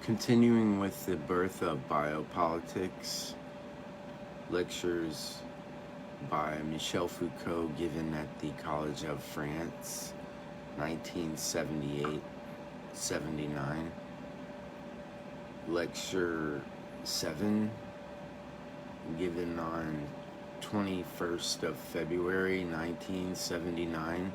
Continuing with the birth of biopolitics, lectures by Michel Foucault given at the College of France, 1978-79. Lecture 7, given on 21st of February, 1979.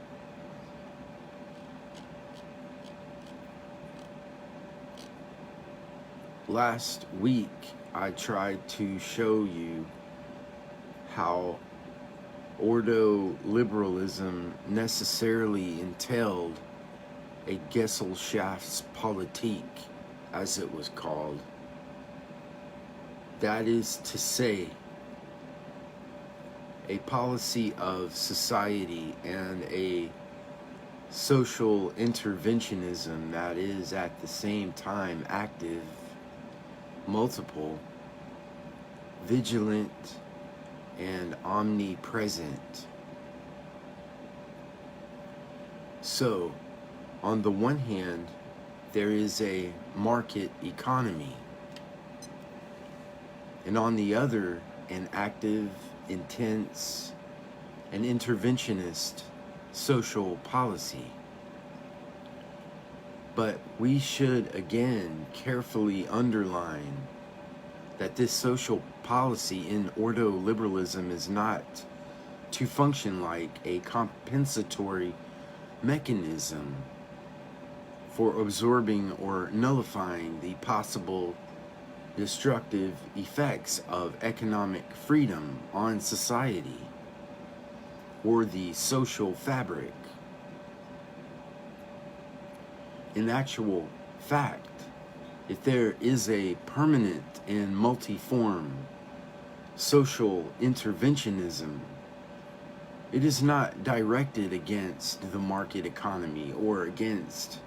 Last week, I tried to show you how ordoliberalism necessarily entailed a Gesellschaftspolitik, as it was called. That is to say, a policy of society and a social interventionism that is at the same time active, multiple, vigilant, and omnipresent. So, on the one hand, there is a market economy, and on the other, an active, intense, and interventionist social policy. But we should again carefully underline that this social policy in ordoliberalism is not to function like a compensatory mechanism for absorbing or nullifying the possible destructive effects of economic freedom on society or the social fabric. In actual fact, if there is a permanent and multiform social interventionism, it is not directed against the market economy or against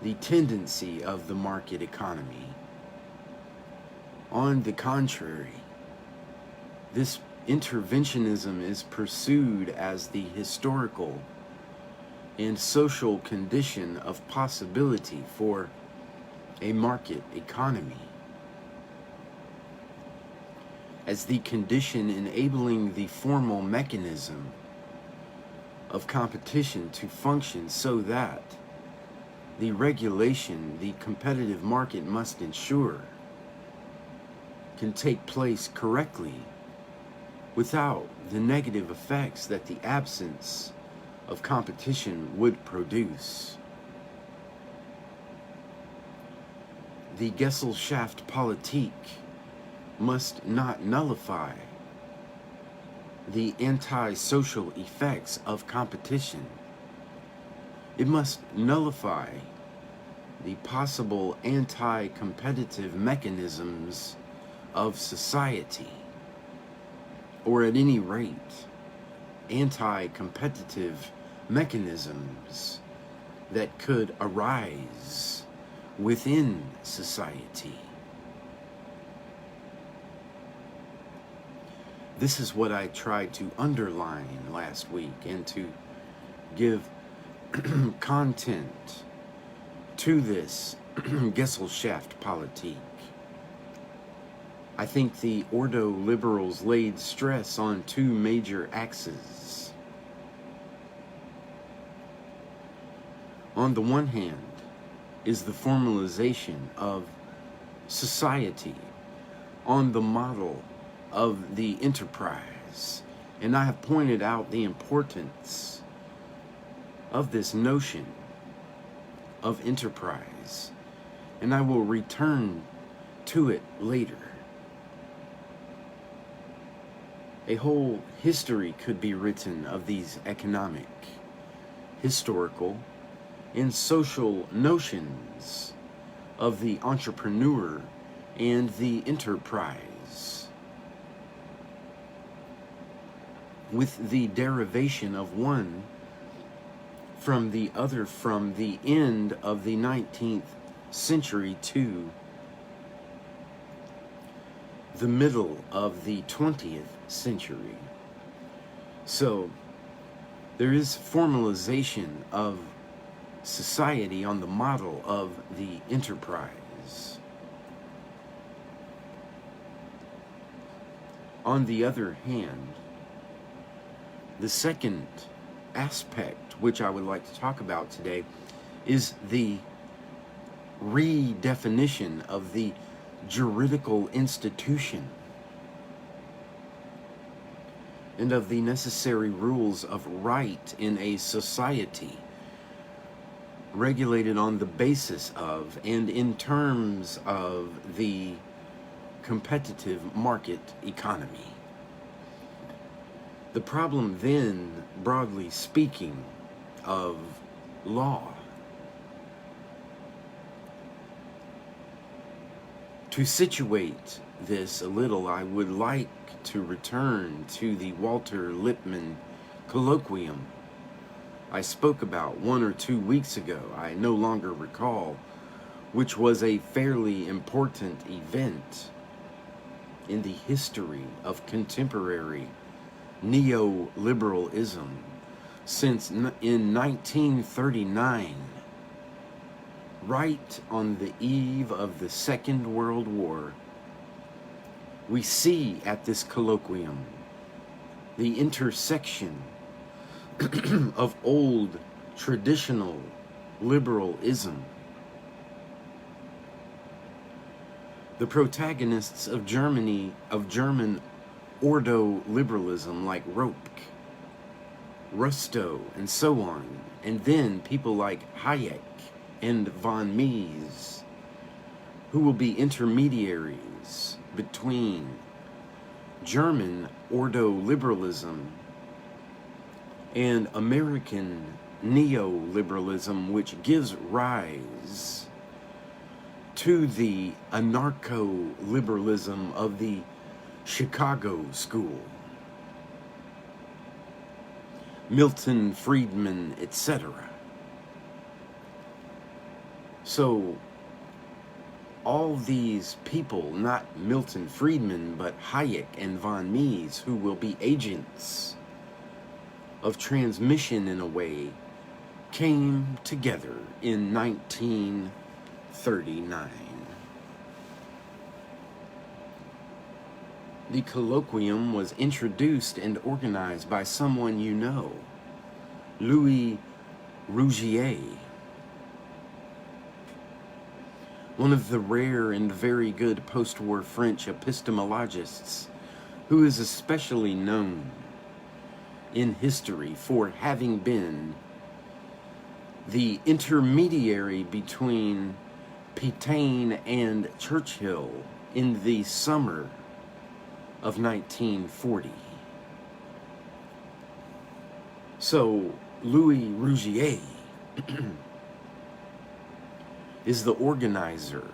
the tendency of the market economy. On the contrary, this interventionism is pursued as the historical and social condition of possibility for a market economy, as the condition enabling the formal mechanism of competition to function so that the regulation the competitive market must ensure can take place correctly without the negative effects that the absence of competition would produce. The Gesellschaftspolitik must not nullify the anti-social effects of competition. It must nullify the possible anti-competitive mechanisms of society, or at any rate, anti-competitive mechanisms that could arise within society. This is what I tried to underline last week and to give content to this Gesellschaftspolitik. I think the ordoliberals laid stress on two major axes. On the one hand is the formalization of society on the model of the enterprise, and I have pointed out the importance of this notion of enterprise, and I will return to it later. A whole history could be written of these economic, historical, and social notions of the entrepreneur and the enterprise, with the derivation of one from the other from the end of the 19th century to the middle of the 20th century. So there is formalization of society on the model of the enterprise. is. On the other hand, the second aspect, which I would like to talk about today, is the redefinition of the juridical institution and of the necessary rules of right in a society regulated on the basis of and in terms of the competitive market economy. The problem then, broadly speaking, of law. To situate this a little, I would like to return to the Walter Lippmann colloquium I spoke about 1 or 2 weeks ago, I no longer recall, which was a fairly important event in the history of contemporary neoliberalism, since in 1939, right on the eve of the Second World War, we see at this colloquium the intersection of old traditional liberalism. The protagonists of German ordo liberalism like Ropke, Rousseau, and so on, and then people like Hayek and von Mises, who will be intermediaries between German ordo liberalism and American neoliberalism, which gives rise to the anarcho-liberalism of the Chicago School, Milton Friedman, etc. So all these people, not Milton Friedman, but Hayek and von Mises, who will be agents of transmission in a way, came together in 1939. The colloquium was introduced and organized by someone you know, Louis Rougier, one of the rare and very good post-war French epistemologists who is especially known in history for having been the intermediary between Pétain and Churchill in the summer of 1940. So Louis Rougier is the organizer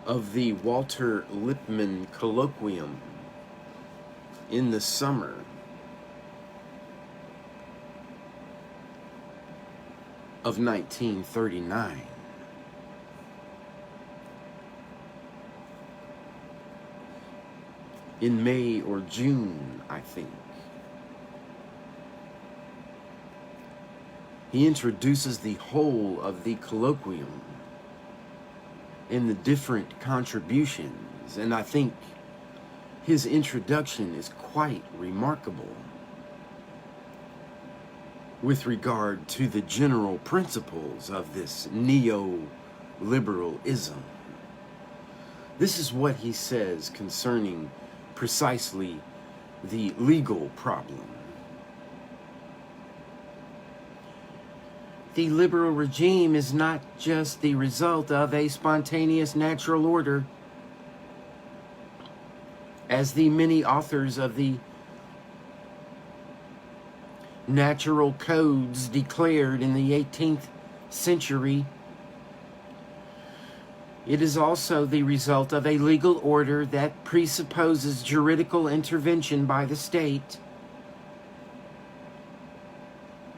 of the Walter Lippmann colloquium in the summer of 1939. In May or June, I think. He introduces the whole of the colloquium and the different contributions, and I think his introduction is quite remarkable with regard to the general principles of this neoliberalism. This is what he says concerning precisely the legal problem. The liberal regime is not just the result of a spontaneous natural order, as the many authors of the natural codes declared in the 18th century. It is also the result of a legal order that presupposes juridical intervention by the state.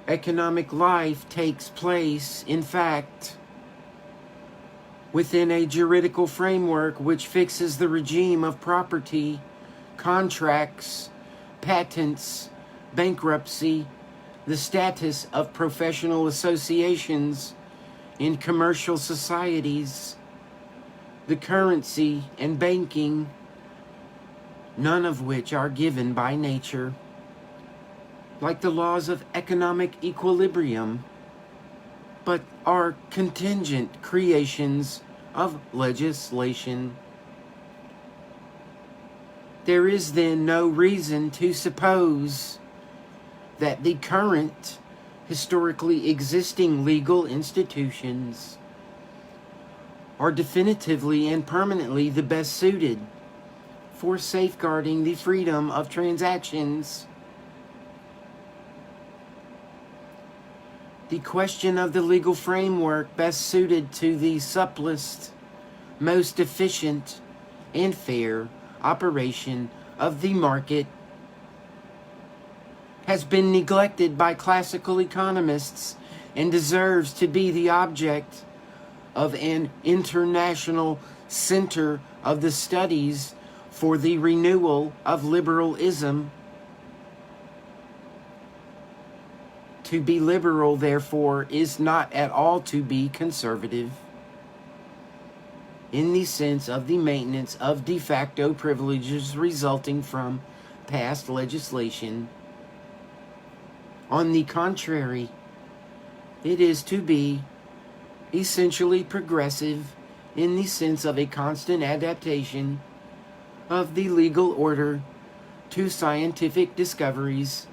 Economic life takes place, in fact, within a juridical framework which fixes the regime of property, contracts, patents, bankruptcy, the status of professional associations in commercial societies, the currency and banking, none of which are given by nature, like the laws of economic equilibrium, but are contingent creations of legislation. There is then no reason to suppose that the current historically existing legal institutions are definitively and permanently the best suited for safeguarding the freedom of transactions. The question of the legal framework best suited to the supplest, most efficient, and fair operation of the market has been neglected by classical economists and deserves to be the object of an international center of the studies for the renewal of liberalism. To be liberal, therefore, is not at all to be conservative, in the sense of the maintenance of de facto privileges resulting from past legislation. On the contrary, it is to be essentially progressive in the sense of a constant adaptation of the legal order to scientific discoveries,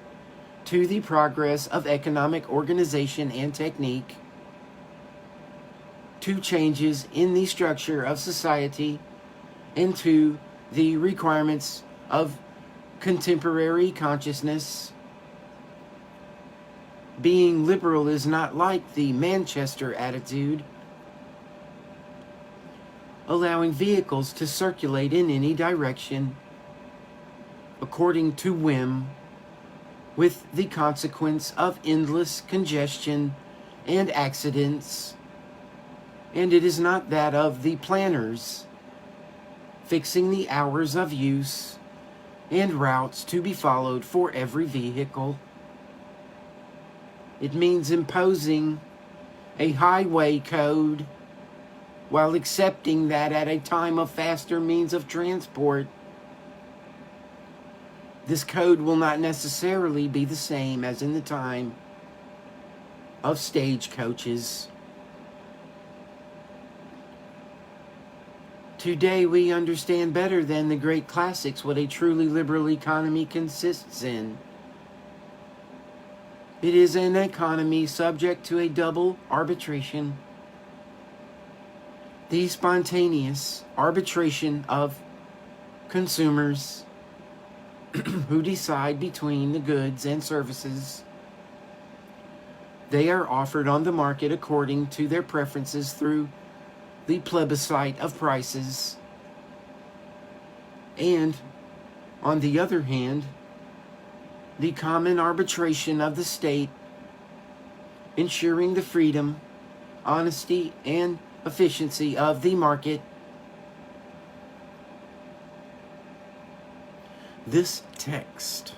to the progress of economic organization and technique, to changes in the structure of society, and to the requirements of contemporary consciousness. Being liberal is not like the Manchester attitude, allowing vehicles to circulate in any direction according to whim, with the consequence of endless congestion and accidents. And it is not that of the planners, fixing the hours of use and routes to be followed for every vehicle. It means imposing a highway code while accepting that at a time of faster means of transport, this code will not necessarily be the same as in the time of stagecoaches. Today we understand better than the great classics what a truly liberal economy consists in. It is an economy subject to a double arbitration. The spontaneous arbitration of consumers who decide between the goods and services they are offered on the market according to their preferences through the plebiscite of prices. And, on the other hand, the common arbitration of the state, ensuring the freedom, honesty, and efficiency of the market. This text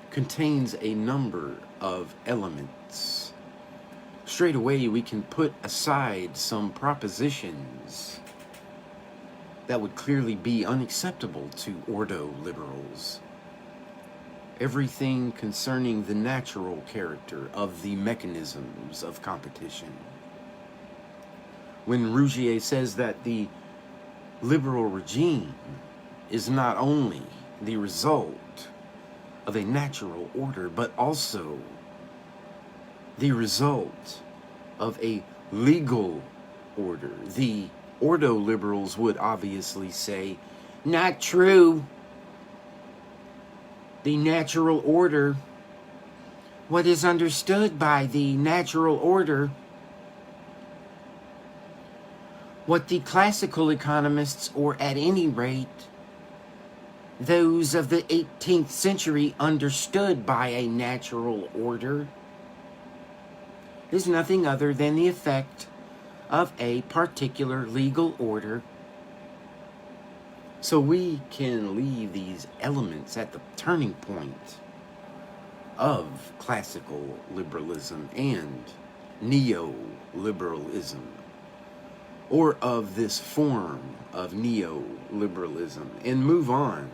contains a number of elements. Straight away, we can put aside some propositions that would clearly be unacceptable to ordo liberals. Everything concerning the natural character of the mechanisms of competition. When Rougier says that the liberal regime is not only the result of a natural order, but also the result of a legal order, the ordo liberals would obviously say, not true. The natural order, what is understood by the natural order, what the classical economists, or at any rate, those of the 18th century understood by a natural order, is nothing other than the effect of a particular legal order. So we can leave these elements at the turning point of classical liberalism and neoliberalism. or of this form of neoliberalism, and move on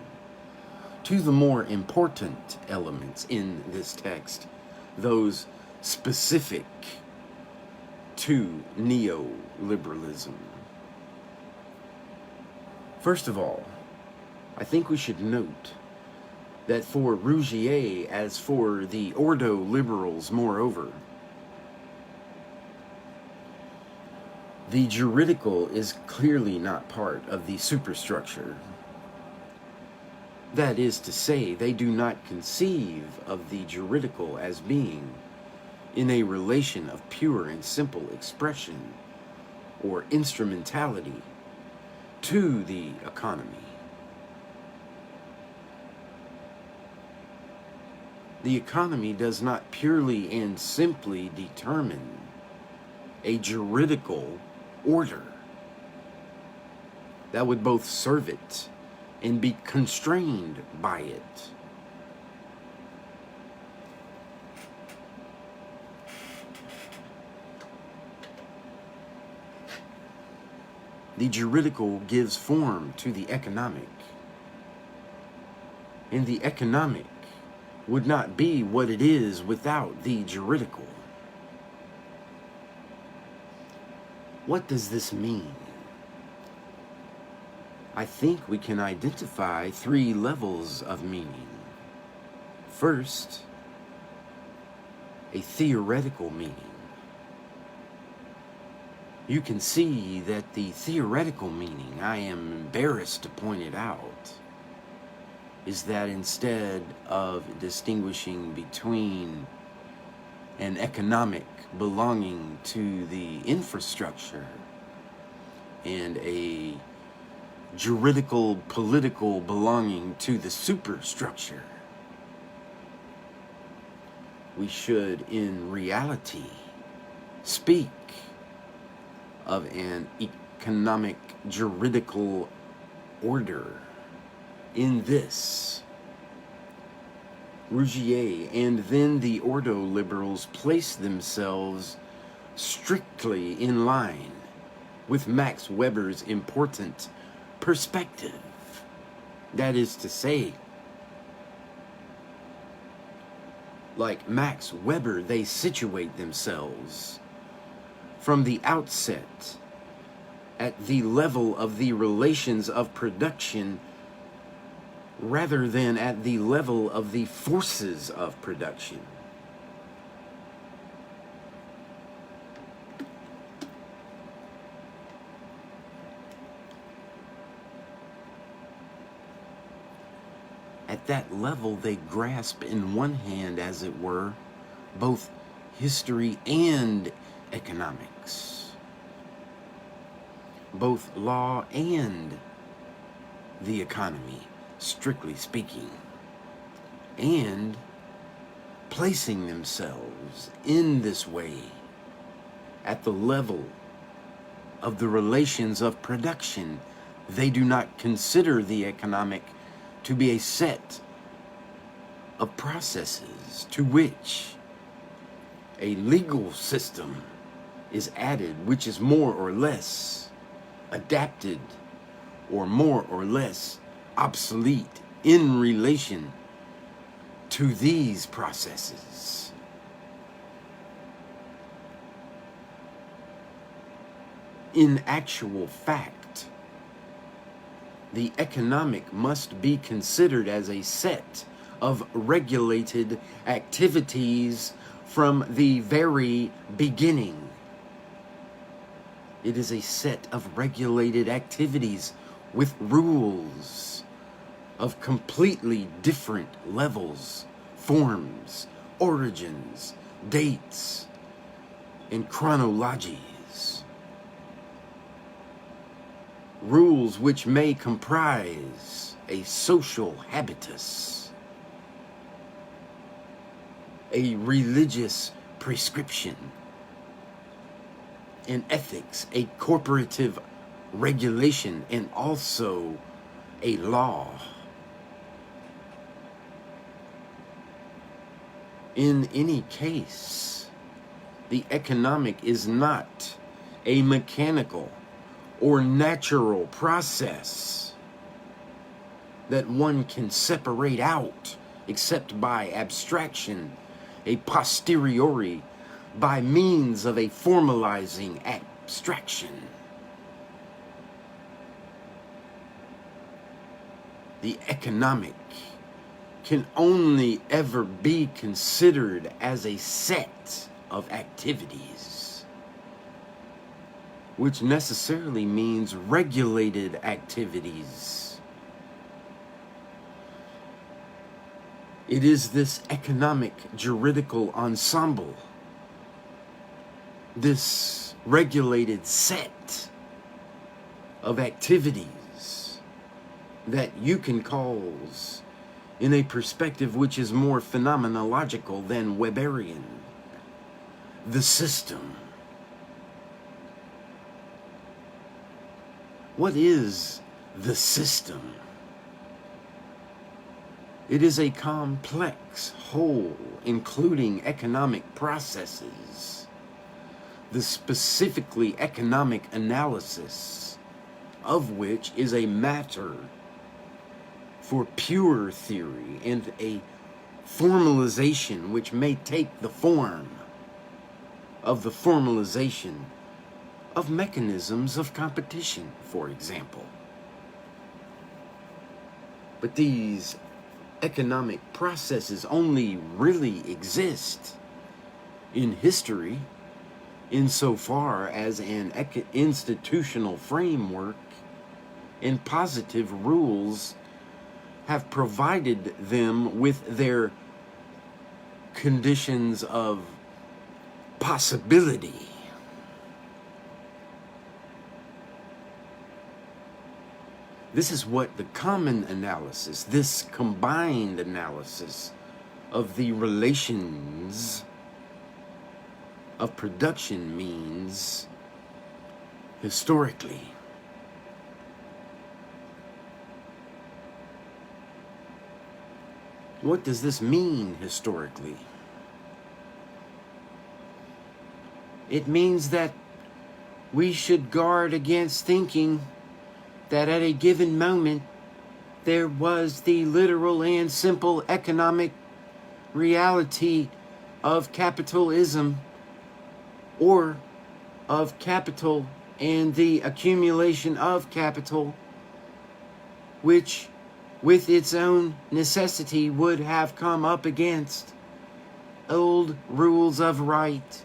to the more important elements in this text, those specific to neoliberalism. First of all, I think we should note that for Rougier, as for the Ordo liberals, moreover, the juridical is clearly not part of the superstructure. That is to say, they do not conceive of the juridical as being in a relation of pure and simple expression or instrumentality to the economy. The economy does not purely and simply determine a juridical order that would both serve it and be constrained by it. The juridical gives form to the economic, and the economic would not be what it is without the juridical. What does this mean? I think we can identify 3 levels of meaning. First, a theoretical meaning. You can see that the theoretical meaning, I am embarrassed to point it out, is that instead of distinguishing between an economic belonging to the infrastructure and a juridical, political belonging to the superstructure, we should in reality speak of an economic juridical order. In this, Rougier and then the Ordo liberals place themselves strictly in line with Max Weber's important perspective. That is to say, like Max Weber, they situate themselves from the outset at the level of the relations of production rather than at the level of the forces of production. At that level, they grasp in one hand, as it were, both history and economics, both law and the economy, strictly speaking, and placing themselves in this way at the level of the relations of production. They do not consider the economic to be a set of processes to which a legal system is added, which is more or less adapted or more or less obsolete in relation to these processes. In actual fact, the economic must be considered as a set of regulated activities from the very beginning. It is a set of regulated activities with rules of completely different levels, forms, origins, dates, and chronologies. Rules which may comprise a social habitus, a religious prescription, an ethics, a corporative regulation, and also a law. In any case, the economic is not a mechanical or natural process that one can separate out except by abstraction, a posteriori, by means of a formalizing abstraction. The economic can only ever be considered as a set of activities, which necessarily means regulated activities. It is this economic juridical ensemble, this regulated set of activities that you can call, in a perspective which is more phenomenological than Weberian, the system. What is the system? It is a complex whole, including economic processes, the specifically economic analysis of which is a matter for pure theory and a formalization which may take the form of the formalization of mechanisms of competition, for example. But these economic processes only really exist in history insofar as an institutional framework and positive rules have provided them with their conditions of possibility. This is what the common analysis, this combined analysis of the relations of production means historically. What does this mean historically? It means that we should guard against thinking that at a given moment there was the literal and simple economic reality of capitalism, or of capital and the accumulation of capital, which with its own necessity would have come up against old rules of right,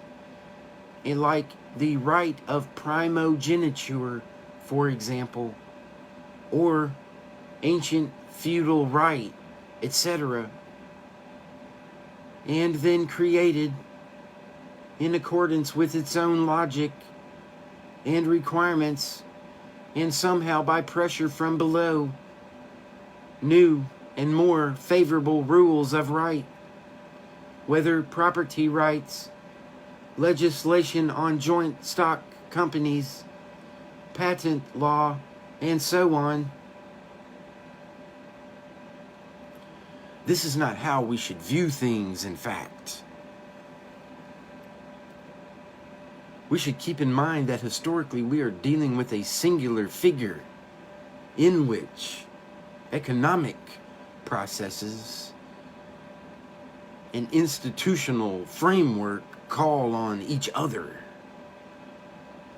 and like the right of primogeniture, for example, or ancient feudal right, etc., and then created in accordance with its own logic and requirements, and somehow by pressure from below, new and more favorable rules of right, whether property rights, legislation on joint stock companies, patent law, and so on. This is not how we should view things, in fact. We should keep in mind that historically we are dealing with a singular figure in which economic processes and institutional framework call on each other,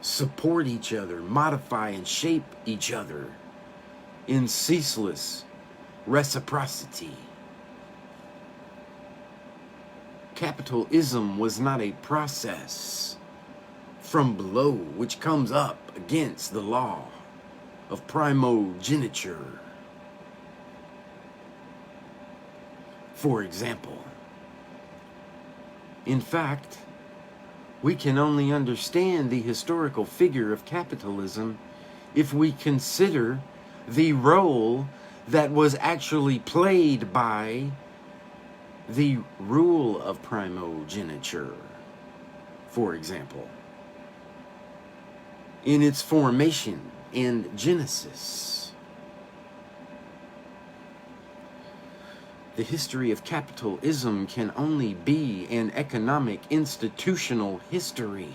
support each other, modify and shape each other in ceaseless reciprocity. Capitalism was not a process from below which comes up against the law of primogeniture. For example, in fact, we can only understand the historical figure of capitalism if we consider the role that was actually played by the rule of primogeniture, for example, in its formation and genesis. The history of capitalism can only be an economic institutional history.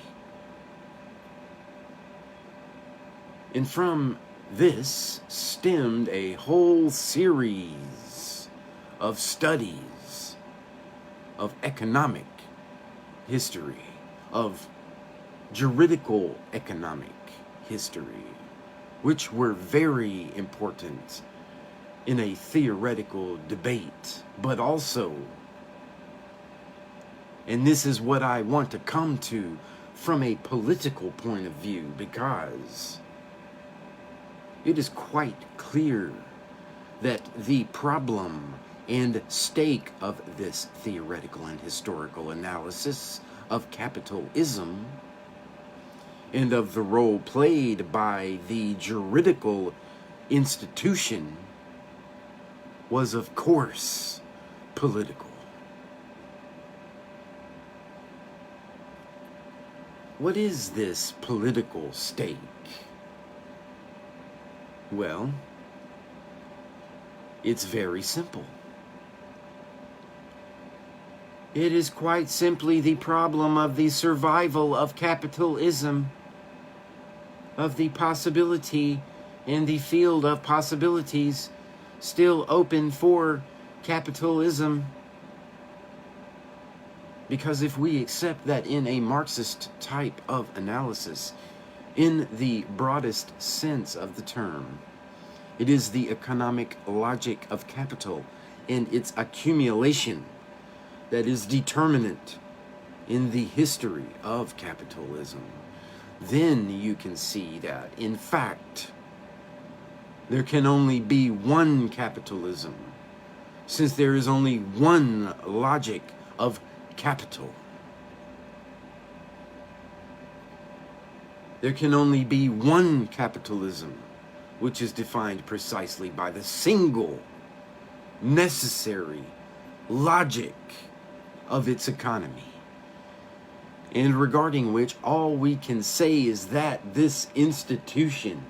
And from this stemmed a whole series of studies of economic history, of juridical economic history, which were very important in a theoretical debate, but also, and this is what I want to come to from a political point of view, because it is quite clear that the problem and stake of this theoretical and historical analysis of capitalism and of the role played by the juridical institution was, of course, political. What is this political stake? Well, it's very simple. It is quite simply the problem of the survival of capitalism, of the possibility and the field of possibilities still open for capitalism. Because if we accept that in a Marxist type of analysis, in the broadest sense of the term, it is the economic logic of capital and its accumulation that is determinant in the history of capitalism, then you can see that, in fact, there can only be one capitalism, since there is only one logic of capital. There can only be one capitalism, which is defined precisely by the single necessary logic of its economy, and regarding which all we can say is that this institution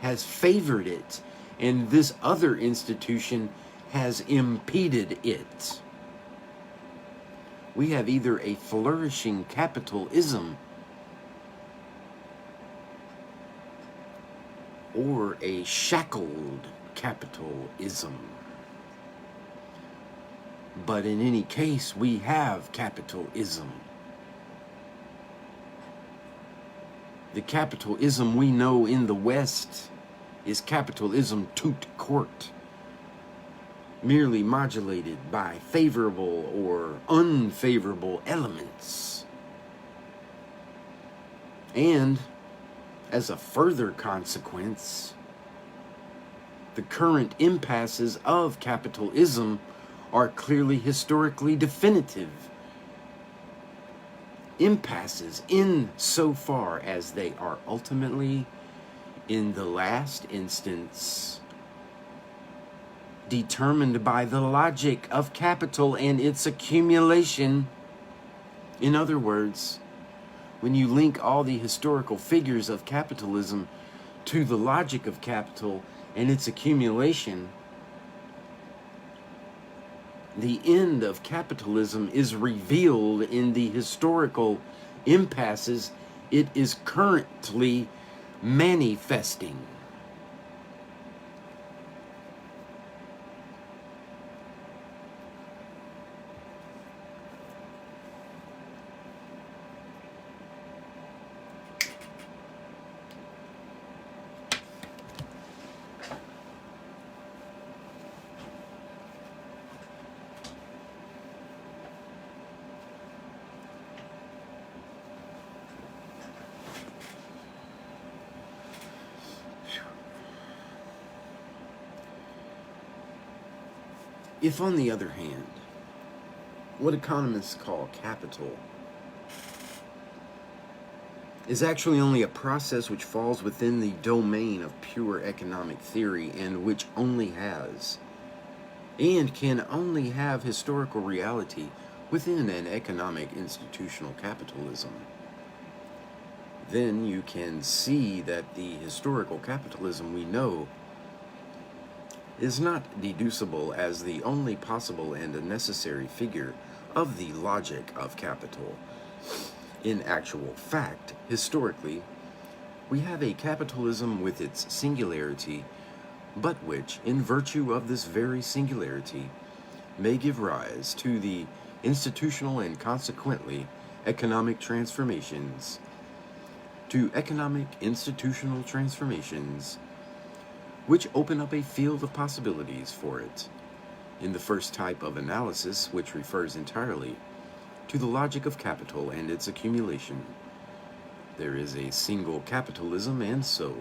has favored it and this other institution has impeded it. We have either a flourishing capitalism or a shackled capitalism. But in any case, we have capitalism. The capitalism we know in the West is capitalism tout court, merely modulated by favorable or unfavorable elements. And as a further consequence, the current impasses of capitalism are clearly historically definitive impasses insofar as they are ultimately, in the last instance, determined by the logic of capital and its accumulation. In other words, when you link all the historical figures of capitalism to the logic of capital and its accumulation, the end of capitalism is revealed in the historical impasses it is currently manifesting. If, on the other hand, what economists call capital is actually only a process which falls within the domain of pure economic theory and which only has and can only have historical reality within an economic institutional capitalism, then you can see that the historical capitalism we know is not deducible as the only possible and a necessary figure of the logic of capital. In actual fact, historically, We have a capitalism with its singularity, but which, in virtue of this very singularity, may give rise to the institutional and consequently economic transformations, which open up a field of possibilities for it. In the first type of analysis, which refers entirely to the logic of capital and its accumulation, there is a single capitalism, and so,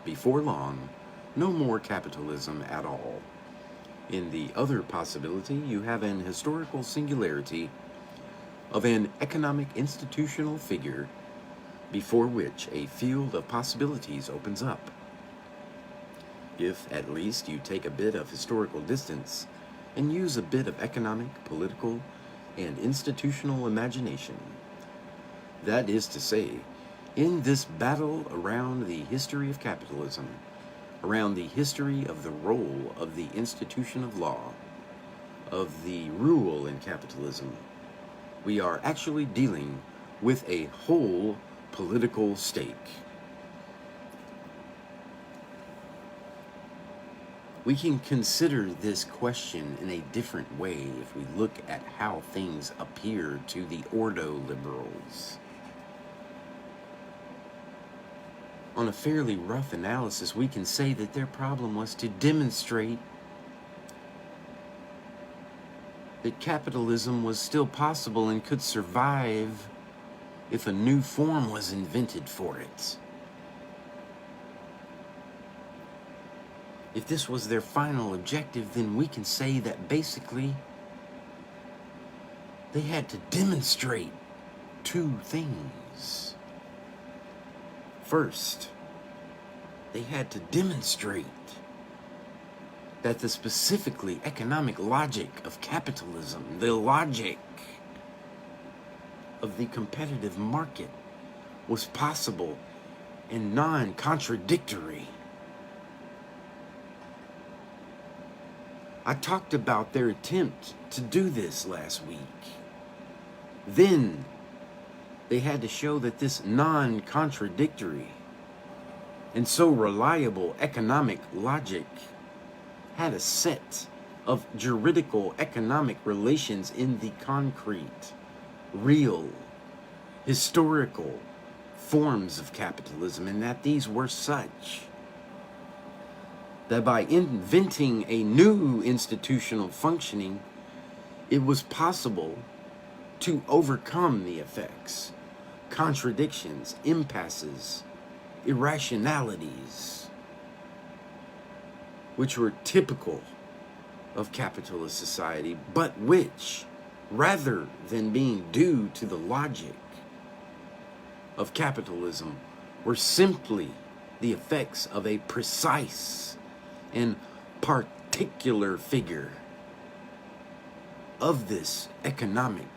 before long, no more capitalism at all. In the other possibility, you have an historical singularity of an economic institutional figure before which a field of possibilities opens up. If, at least, you take a bit of historical distance and use a bit of economic, political, and institutional imagination, that is to say, in this battle around the history of capitalism, around the history of the role of the institution of law, of the rule in capitalism, we are actually dealing with a whole political stake. We can consider this question in a different way if we look at how things appear to the ordo liberals. On a fairly rough analysis, we can say that their problem was to demonstrate that capitalism was still possible and could survive if a new form was invented for it. If this was their final objective, then we can say that basically they had to demonstrate two things. First, they had to demonstrate that the specifically economic logic of capitalism, the logic of the competitive market, was possible and non-contradictory. I talked about their attempt to do this last week. Then they had to show that this non-contradictory and so reliable economic logic had a set of juridical economic relations in the concrete, real, historical forms of capitalism, and that these were such that by inventing a new institutional functioning, it was possible to overcome the effects, contradictions, impasses, irrationalities, which were typical of capitalist society, but which, rather than being due to the logic of capitalism, were simply the effects of a precise and particular figure of this economic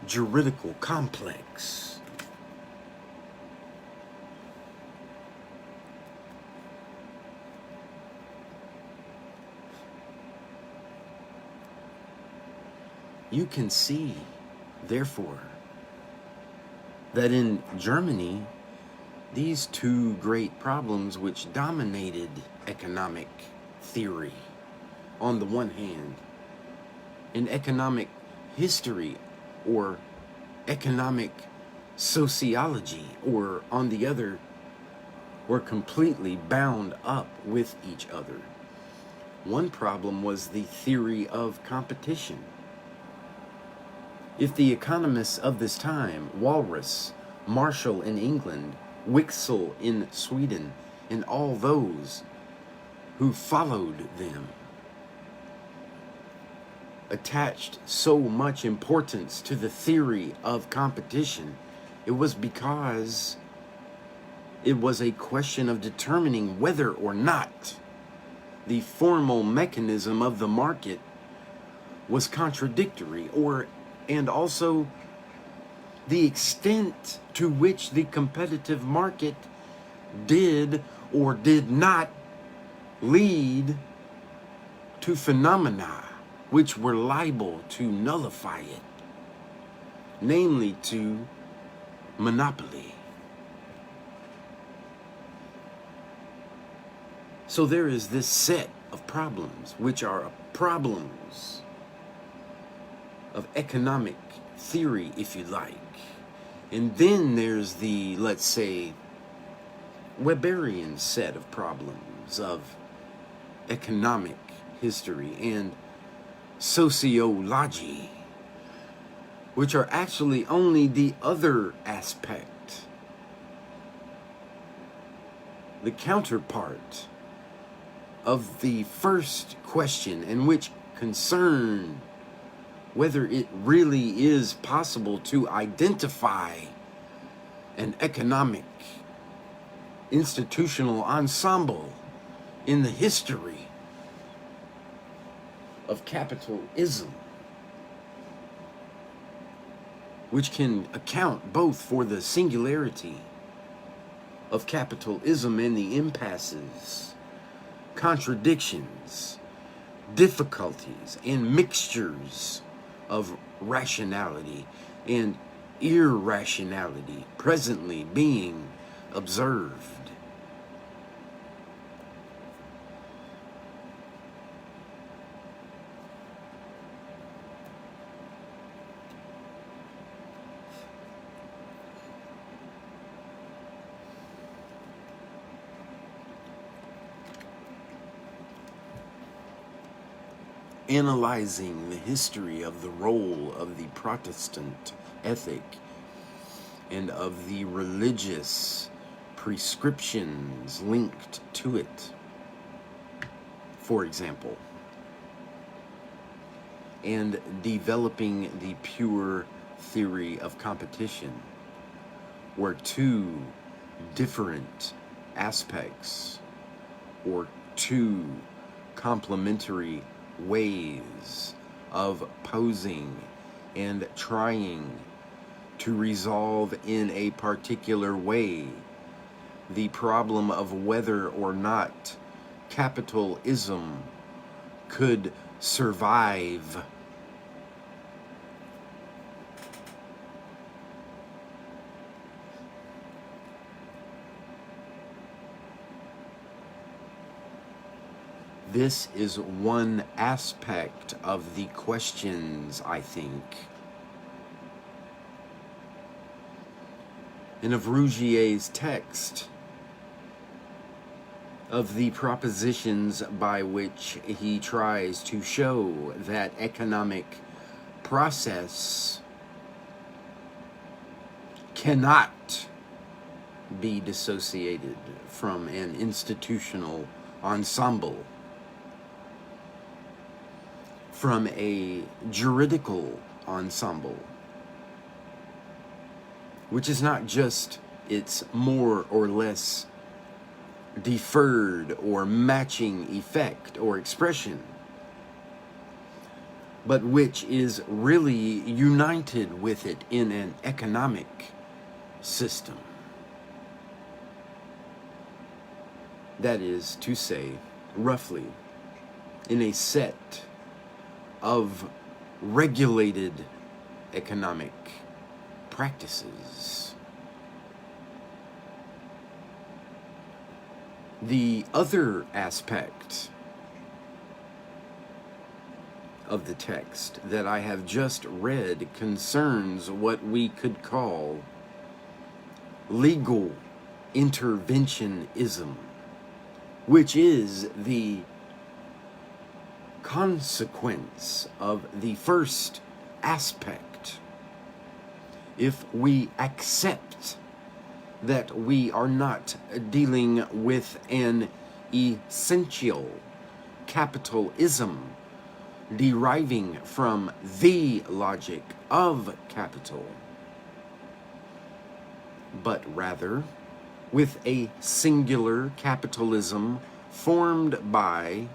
juridical complex. You can see, therefore, that in Germany, these two great problems which dominated economic theory, on the one hand, in economic history or economic sociology, or on the other, were completely bound up with each other. One problem was the theory of competition. If the economists of this time, Walras, Marshall in England, Wicksell in Sweden, and all those who followed them, attached so much importance to the theory of competition, it was because it was a question of determining whether or not the formal mechanism of the market was contradictory, and also the extent to which the competitive market did or did not lead to phenomena which were liable to nullify it, namely to monopoly. So there is this set of problems, which are problems of economic theory, if you like. And then there's the, let's say, Weberian set of problems of economic history and sociology, which are actually only the other aspect, the counterpart of the first question, and which concern whether it really is possible to identify an economic institutional ensemble in the history of capitalism, which can account both for the singularity of capitalism and the impasses, contradictions, difficulties, and mixtures of rationality and irrationality presently being observed. Analyzing the history of the role of the Protestant ethic and of the religious prescriptions linked to it, for example, and developing the pure theory of competition, were two different aspects or two complementary ways of posing and trying to resolve in a particular way the problem of whether or not capitalism could survive. This is one aspect of the questions, I think, and of Rougier's text, of the propositions by which he tries to show that economic process cannot be dissociated from an institutional ensemble, from a juridical ensemble, which is not just its more or less deferred or matching effect or expression, but which is really united with it in an economic system. That is to say, roughly, in a set of regulated economic practices. The other aspect of the text that I have just read concerns what we could call legal interventionism, which is the consequence of the first aspect. If we accept that we are not dealing with an essential capitalism deriving from the logic of capital, but rather with a singular capitalism formed by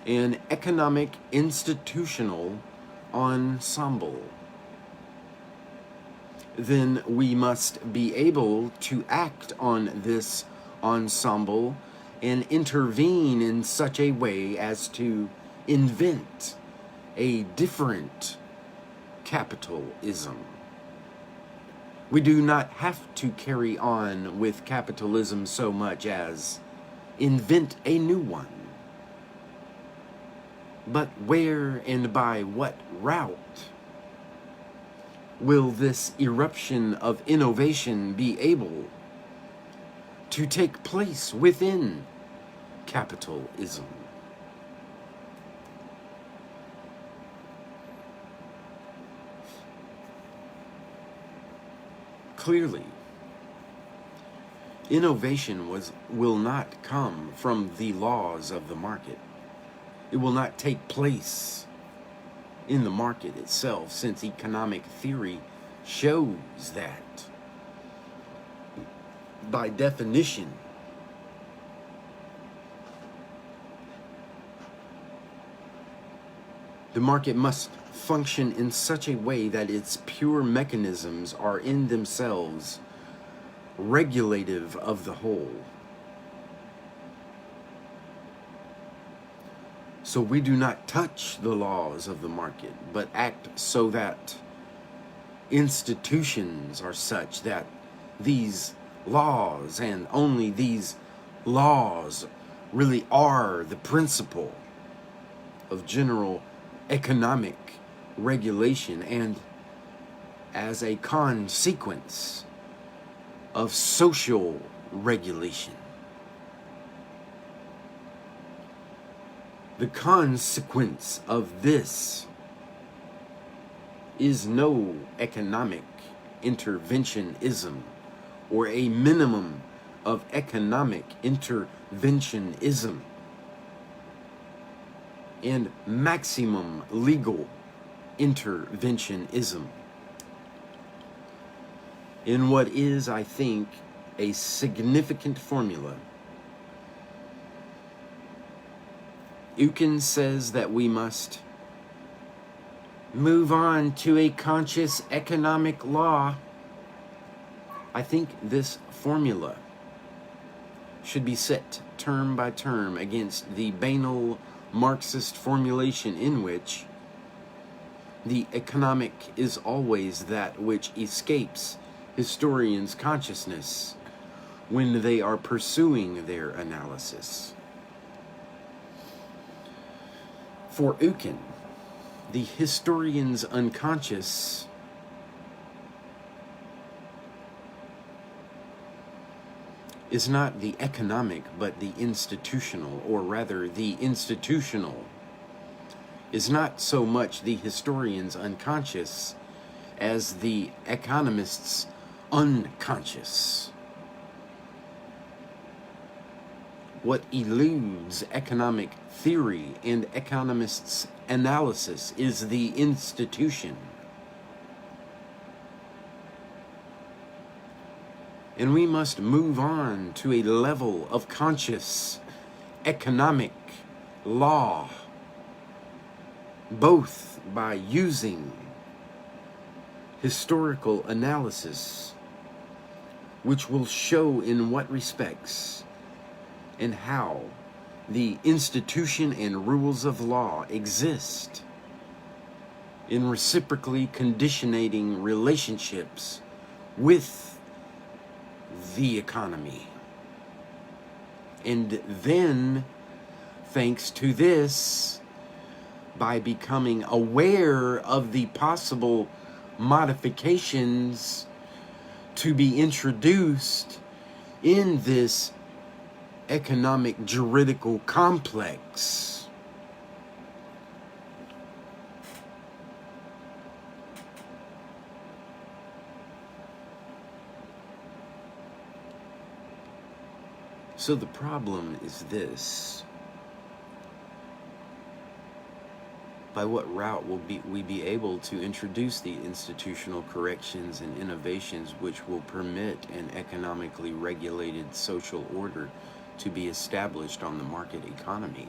an economic institutional ensemble, then we must be able to act on this ensemble and intervene in such a way as to invent a different capitalism. We do not have to carry on with capitalism so much as invent a new one. But where and by what route will this eruption of innovation be able to take place within capitalism? Clearly, innovation will not come from the laws of the market. It will not take place in the market itself, since economic theory shows that, by definition, the market must function in such a way that its pure mechanisms are in themselves regulative of the whole. So we do not touch the laws of the market, but act so that institutions are such that these laws, and only these laws, really are the principle of general economic regulation, and as a consequence of social regulation. The consequence of this is no economic interventionism, or a minimum of economic interventionism, and maximum legal interventionism, in what is, I think, a significant formula. Eucken says that we must move on to a conscious economic law. I think this formula should be set term by term against the banal Marxist formulation, in which the economic is always that which escapes historians' consciousness when they are pursuing their analysis. For Eucken, the historian's unconscious is not the economic, but the institutional, or rather the institutional is not so much the historian's unconscious as the economist's unconscious. What eludes economic theory and economists' analysis is the institution. And we must move on to a level of conscious economic law, both by using historical analysis, which will show in what respects and how the institution and rules of law exist in reciprocally conditionating relationships with the economy. And then, thanks to this, by becoming aware of the possible modifications to be introduced in this economic juridical complex, so the problem is this: by what route will we be able to introduce the institutional corrections and innovations which will permit an economically regulated social order to be established on the market economy?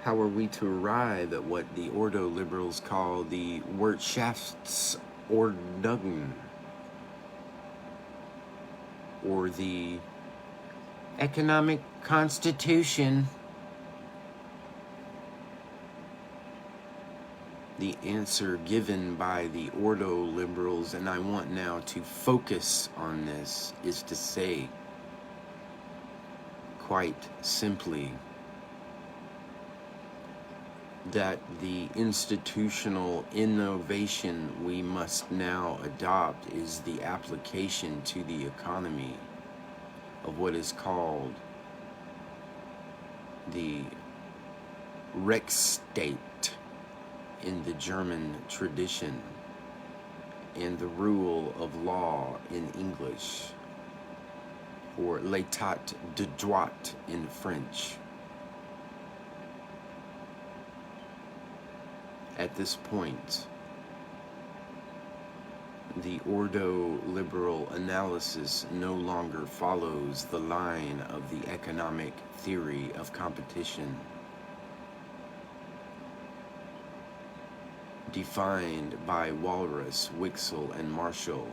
How are we to arrive at what the Ordo liberals call the Wirtschaftsordnung, or the economic constitution? the answer given by the Ordo liberals, and I want now to focus on this, is to say, quite simply, that the institutional innovation we must now adopt is the application to the economy of what is called the Rechtsstaat in the German tradition, and the rule of law in English, or l'état de droit in French. At this point, the Ordo liberal analysis no longer follows the line of the economic theory of competition, defined by Walras, Wicksell, and Marshall,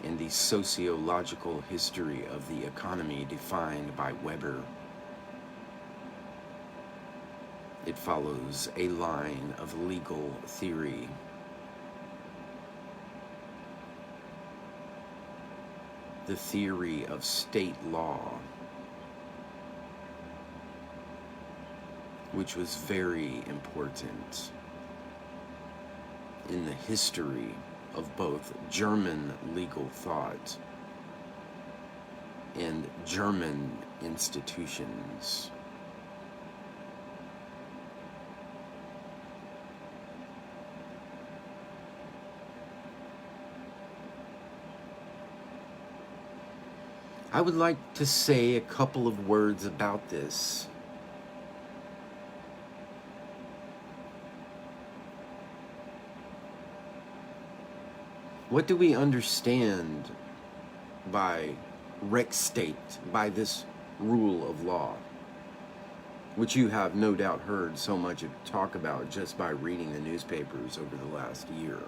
and the sociological history of the economy defined by Weber. It follows a line of legal theory. The theory of state law, which was very important in the history of both German legal thought and German institutions. I would like to say a couple of words about this. What do we understand by Rechtsstaat, by this rule of law, which you have no doubt heard so much talk about just by reading the newspapers over the last year?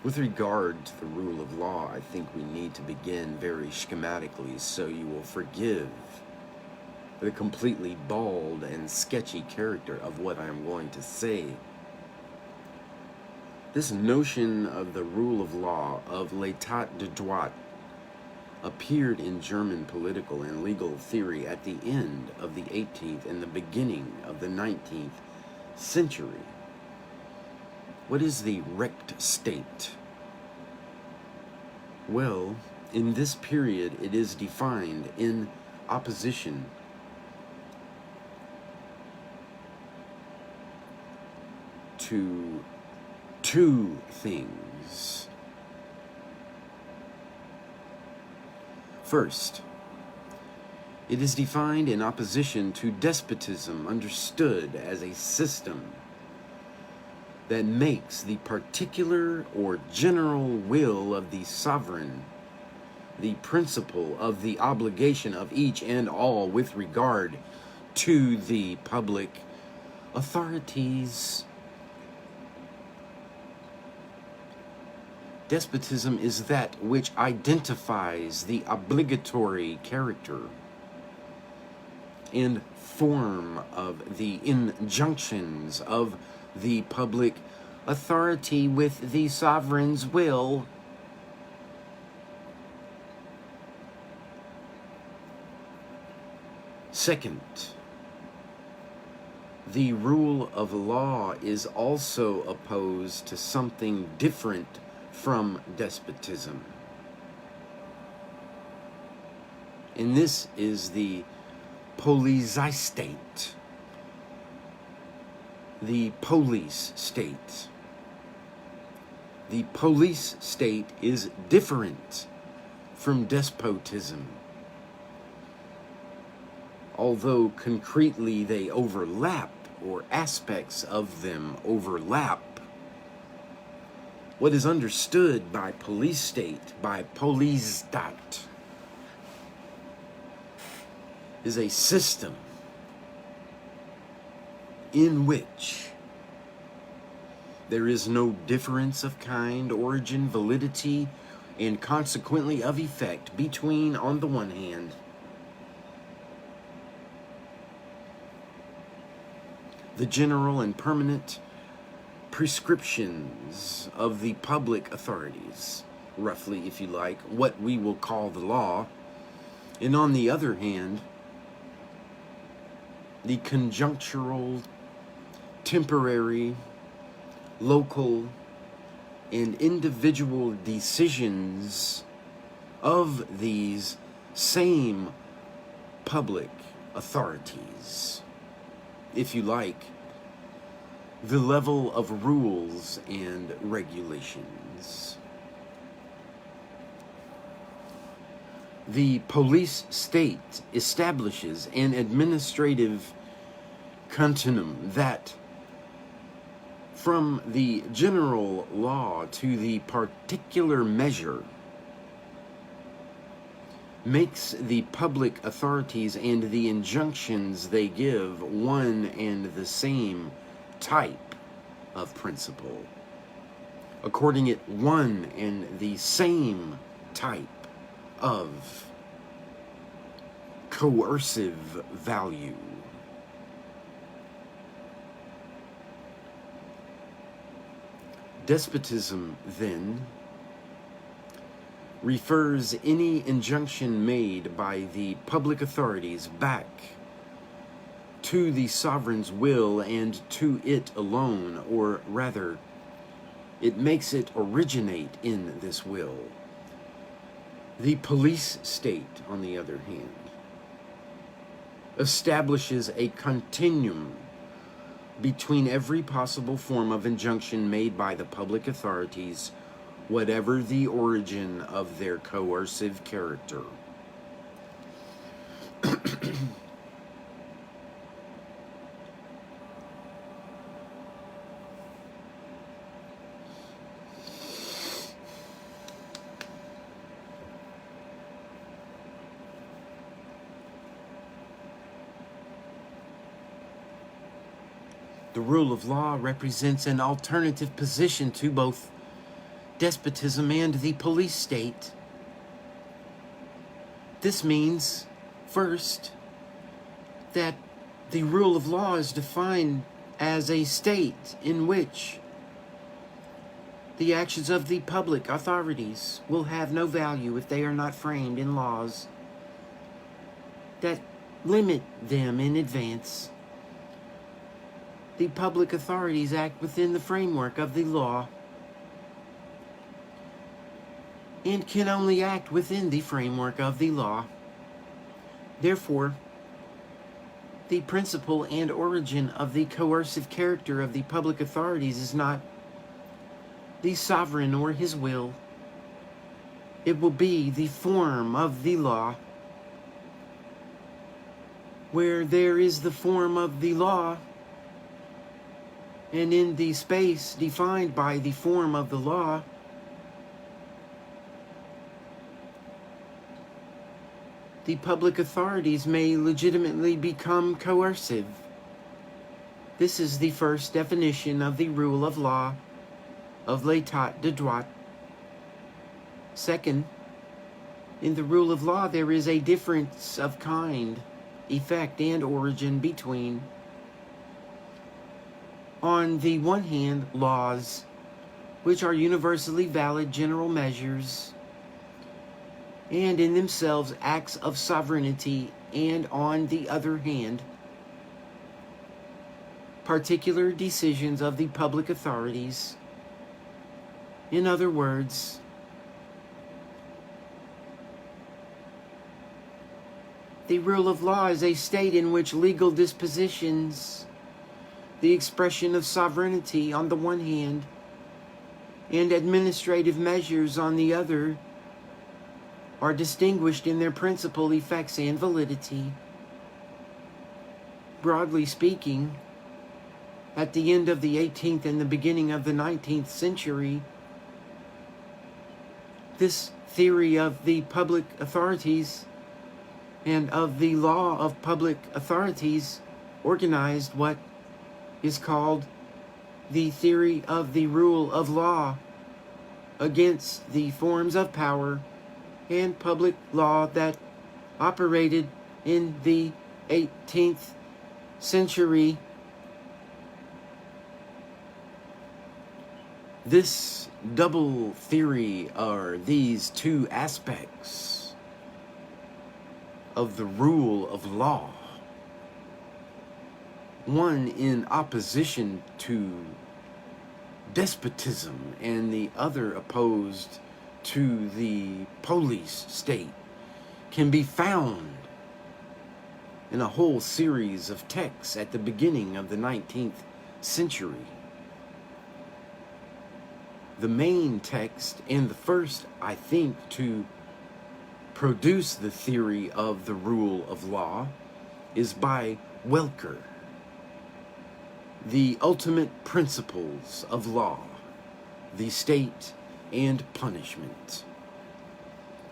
With regard to the rule of law, I think we need to begin very schematically, so you will forgive the completely bald and sketchy character of what I am going to say. This notion of the rule of law, of l'état de droit, appeared in German political and legal theory at the end of the 18th and the beginning of the 19th century. What is the Rechtsstaat? Well, in this period it is defined in opposition to two things. First, it is defined in opposition to despotism, understood as a system that makes the particular or general will of the sovereign the principle of the obligation of each and all with regard to the public authorities. Despotism is that which identifies the obligatory character and form of the injunctions of the public authority with the sovereign's will. Second, the rule of law is also opposed to something different from despotism. And this is the Polizeistat, the police state. The police state is different from despotism. Although concretely they overlap, or aspects of them overlap, what is understood by police state, by Polizeistat, is a system in which there is no difference of kind, origin, validity, and consequently of effect between, on the one hand, the general and permanent prescriptions of the public authorities, roughly, if you like, what we will call the law. And on the other hand, the conjunctural, temporary, local, and individual decisions of these same public authorities, if you like, the level of rules and regulations. The police state establishes an administrative continuum that, from the general law to the particular measure, makes the public authorities and the injunctions they give one and the same type of principle, according it one and the same type of coercive value. Despotism, then, refers any injunction made by the public authorities back to the sovereign's will and to it alone, or rather, it makes it originate in this will. The police state, on the other hand, establishes a continuum between every possible form of injunction made by the public authorities, whatever the origin of their coercive character. The rule of law represents an alternative position to both despotism and the police state. This means, first, that the rule of law is defined as a state in which the actions of the public authorities will have no value if they are not framed in laws that limit them in advance. The public authorities act within the framework of the law and can only act within the framework of the law. Therefore, the principle and origin of the coercive character of the public authorities is not the sovereign or his will. It will be the form of the law. Where there is the form of the law, and in the space defined by the form of the law, the public authorities may legitimately become coercive. This is the first definition of the rule of law of l'état de droit. Second, in the rule of law there is a difference of kind, effect, and origin between, on the one hand, laws, which are universally valid general measures, and in themselves acts of sovereignty, and on the other hand, particular decisions of the public authorities. In other words, the rule of law is a state in which legal dispositions, the expression of sovereignty on the one hand, and administrative measures on the other, are distinguished in their principal effects and validity. Broadly speaking, at the end of the 18th and the beginning of the 19th century, this theory of the public authorities and of the law of public authorities organized what is called the theory of the rule of law against the forms of power and public law that operated in the 18th century This double theory, or these two aspects of the rule of law, one in opposition to despotism and the other opposed to the police state, can be found in a whole series of texts at the beginning of the 19th century. The main text, and the first, I think, to produce the theory of the rule of law, is by Welcker. The Ultimate Principles of Law, the State and Punishment,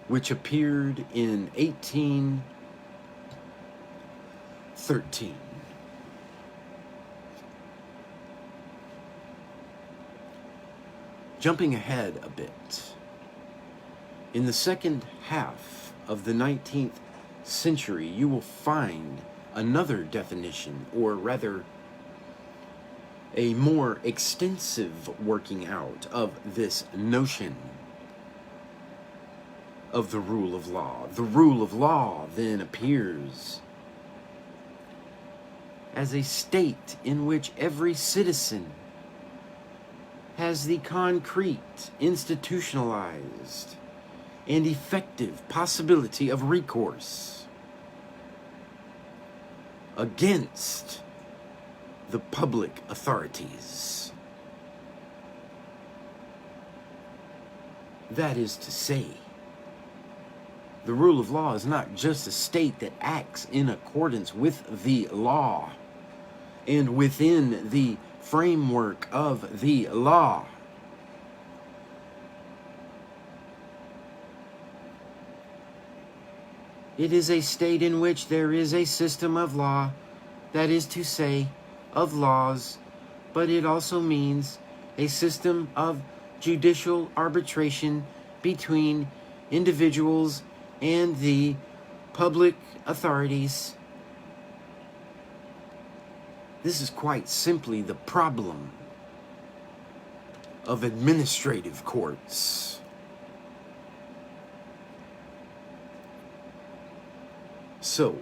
which appeared in 1813. Jumping ahead a bit, in the second half of the 19th century, you will find another definition, or rather, a more extensive working out of this notion of the rule of law. The rule of law then appears as a state in which every citizen has the concrete, institutionalized, and effective possibility of recourse against the public authorities. That is to say, the rule of law is not just a state that acts in accordance with the law and within the framework of the law. It is a state in which there is a system of law, that is to say, of laws, but it also means a system of judicial arbitration between individuals and the public authorities. This is quite simply the problem of administrative courts. So,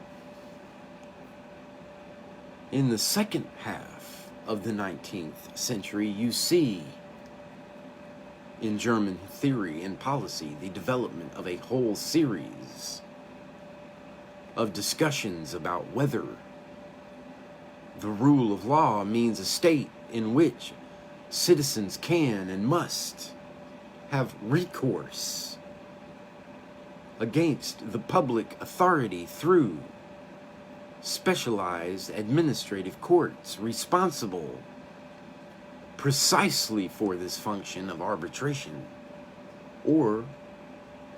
in the second half of the 19th century, you see in German theory and policy the development of a whole series of discussions about whether the rule of law means a state in which citizens can and must have recourse against the public authority through specialized administrative courts responsible precisely for this function of arbitration, or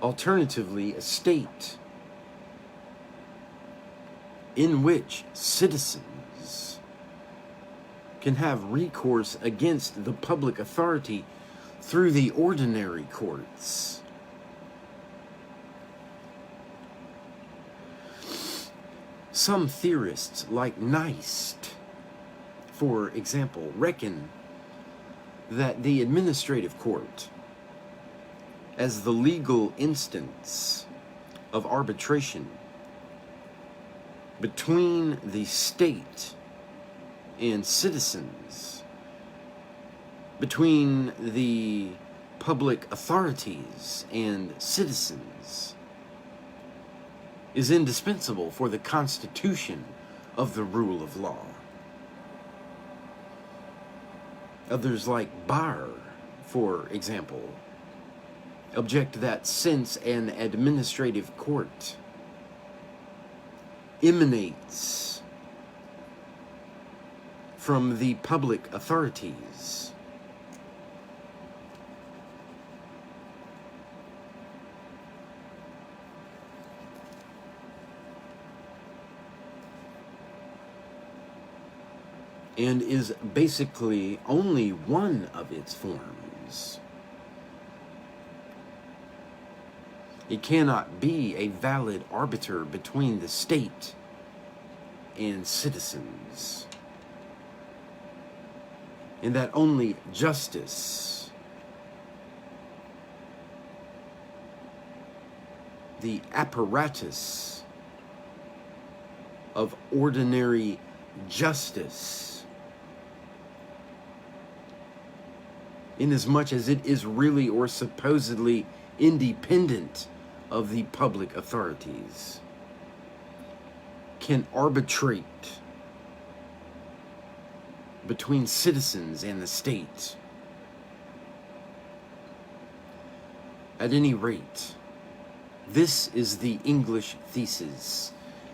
alternatively a state in which citizens can have recourse against the public authority through the ordinary courts. Some theorists, like Neist, for example, reckon that the administrative court, as the legal instance of arbitration between the state and citizens, between the public authorities and citizens, is indispensable for the constitution of the rule of law. Others, like Baer, for example, object that since an administrative court emanates from the public authorities, and is basically only one of its forms, it cannot be a valid arbiter between the state and citizens, and that only justice the apparatus of ordinary justice, inasmuch as it is really or supposedly independent of the public authorities, can arbitrate between citizens and the state. At any rate, this is the English thesis,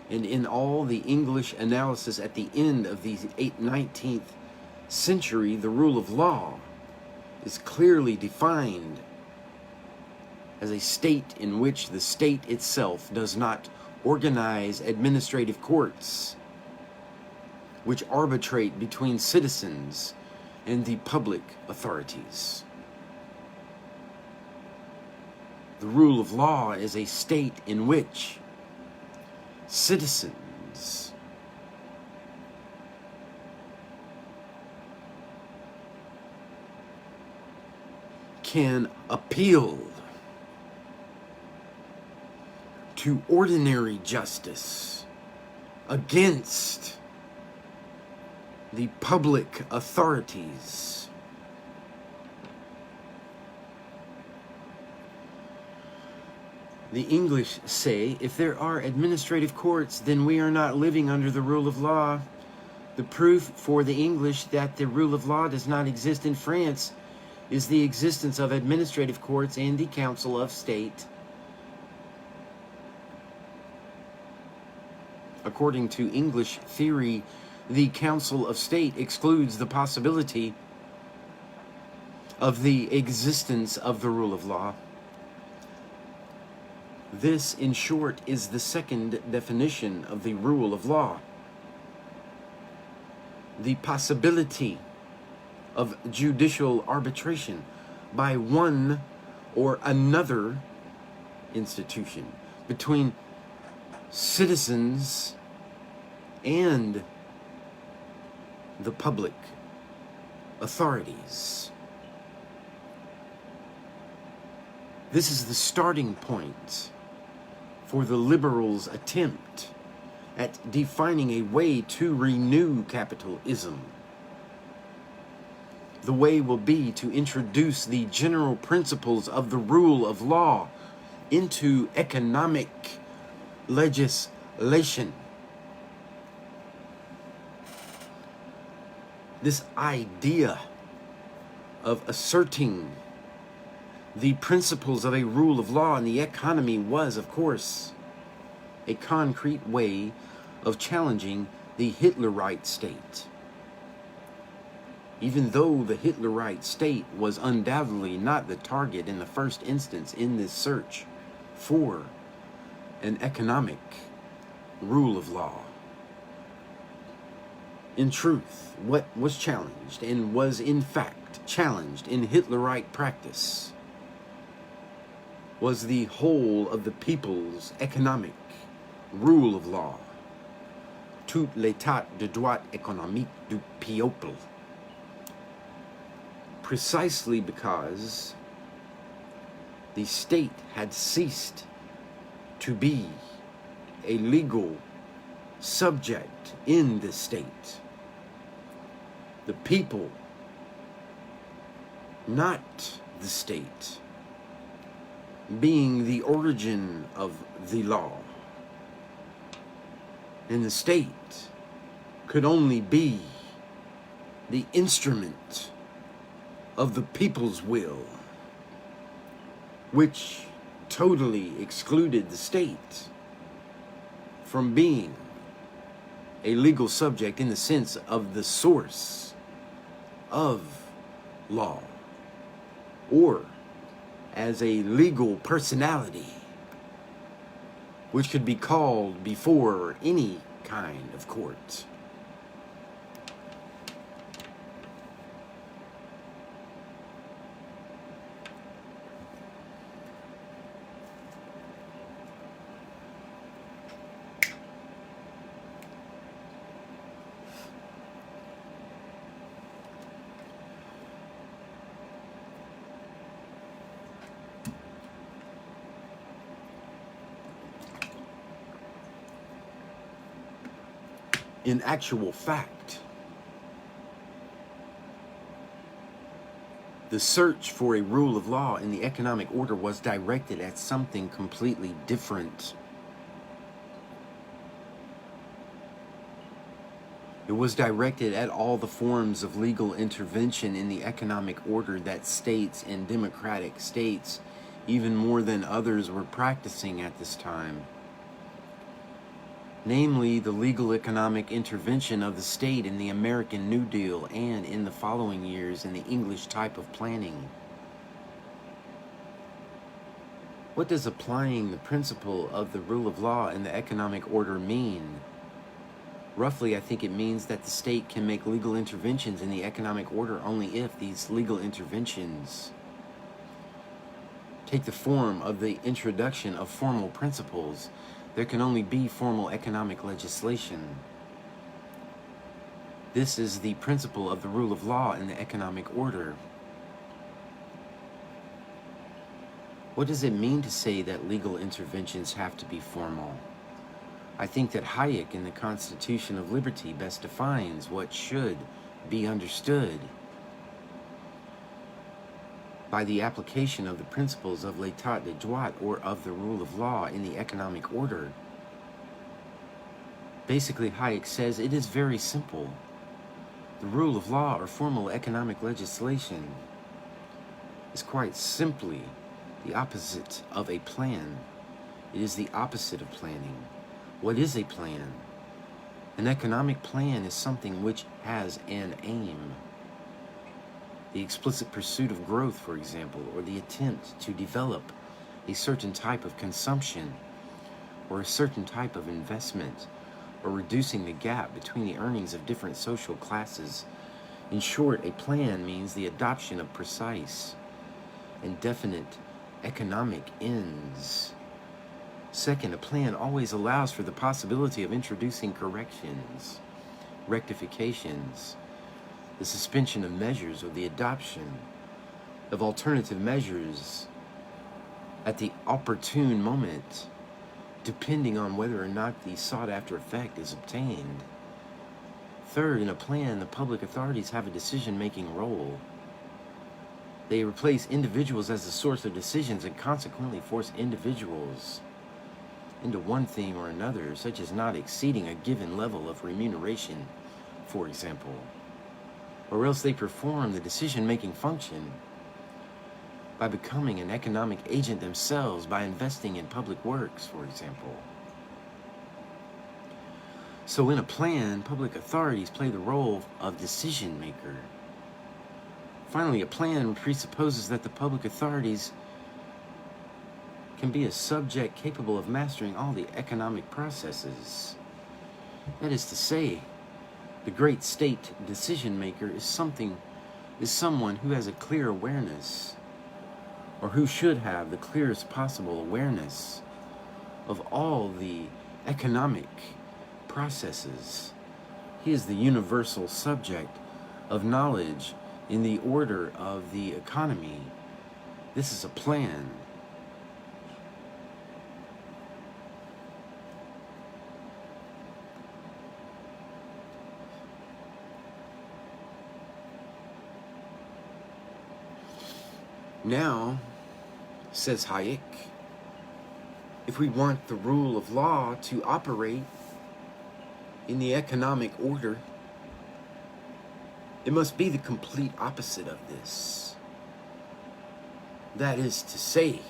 and in all the English analysis at the end of the 19th century, the rule of law is clearly defined as a state in which the state itself does not organize administrative courts which arbitrate between citizens and the public authorities. The rule of law is a state in which citizens can appeal to ordinary justice against the public authorities. The English say, if there are administrative courts, then we are not living under the rule of law. The proof for the English that the rule of law does not exist in France is the existence of administrative courts and the Council of State. According to English theory, the Council of State excludes the possibility of the existence of the rule of law. This, in short, is the second definition of the rule of law. The possibility of judicial arbitration by one or another institution between citizens and the public authorities. This is the starting point for the liberals' attempt at defining a way to renew capitalism. The way will be to introduce the general principles of the rule of law into economic legislation. This idea of asserting the principles of a rule of law in the economy was, of course, a concrete way of challenging the Hitlerite state. Even though the Hitlerite state was undoubtedly not the target in the first instance in this search for an economic rule of law. In truth, what was challenged and was in fact challenged in Hitlerite practice was the whole of the people's economic rule of law, tout l'état de droit économique du peuple, precisely because the state had ceased to be a legal subject in the state. The people, not the state, being the origin of the law. And the state could only be the instrument of the people's will, which totally excluded the state from being a legal subject in the sense of the source of law, or as a legal personality which could be called before any kind of court. In actual fact, the search for a rule of law in the economic order was directed at something completely different. It was directed at all the forms of legal intervention in the economic order that states and democratic states, even more than others, were practicing at this time. Namely, the legal economic intervention of the state in the American New Deal and in the following years in the English type of planning. What does applying the principle of the rule of law in the economic order mean? Roughly, I think it means that the state can make legal interventions in the economic order only if these legal interventions take the form of the introduction of formal principles. There can only be formal economic legislation. This is the principle of the rule of law in the economic order. What does it mean to say that legal interventions have to be formal? I think that Hayek in the Constitution of Liberty best defines what should be understood by the application of the principles of l'état de droit, or of the rule of law in the economic order. Basically, Hayek says it is very simple. The rule of law, or formal economic legislation, is quite simply the opposite of a plan. It is the opposite of planning. What is a plan? An economic plan is something which has an aim. The explicit pursuit of growth, for example, or the attempt to develop a certain type of consumption or a certain type of investment, or reducing the gap between the earnings of different social classes. In short, a plan means the adoption of precise and definite economic ends. Second, a plan always allows for the possibility of introducing corrections, rectifications, the suspension of measures, or the adoption of alternative measures at the opportune moment, depending on whether or not the sought-after effect is obtained. Third, in a plan, the public authorities have a decision-making role. They replace individuals as the source of decisions and consequently force individuals into one thing or another, such as not exceeding a given level of remuneration, for example. Or else they perform the decision-making function by becoming an economic agent themselves, by investing in public works, for example. So in a plan, public authorities play the role of decision-maker. Finally, a plan presupposes that the public authorities can be a subject capable of mastering all the economic processes. That is to say, the great state decision-maker is someone who has a clear awareness, or who should have the clearest possible awareness of all the economic processes. He is the universal subject of knowledge in the order of the economy. This is a plan. Now, says Hayek, if we want the rule of law to operate in the economic order, it must be the complete opposite of this. That is to say,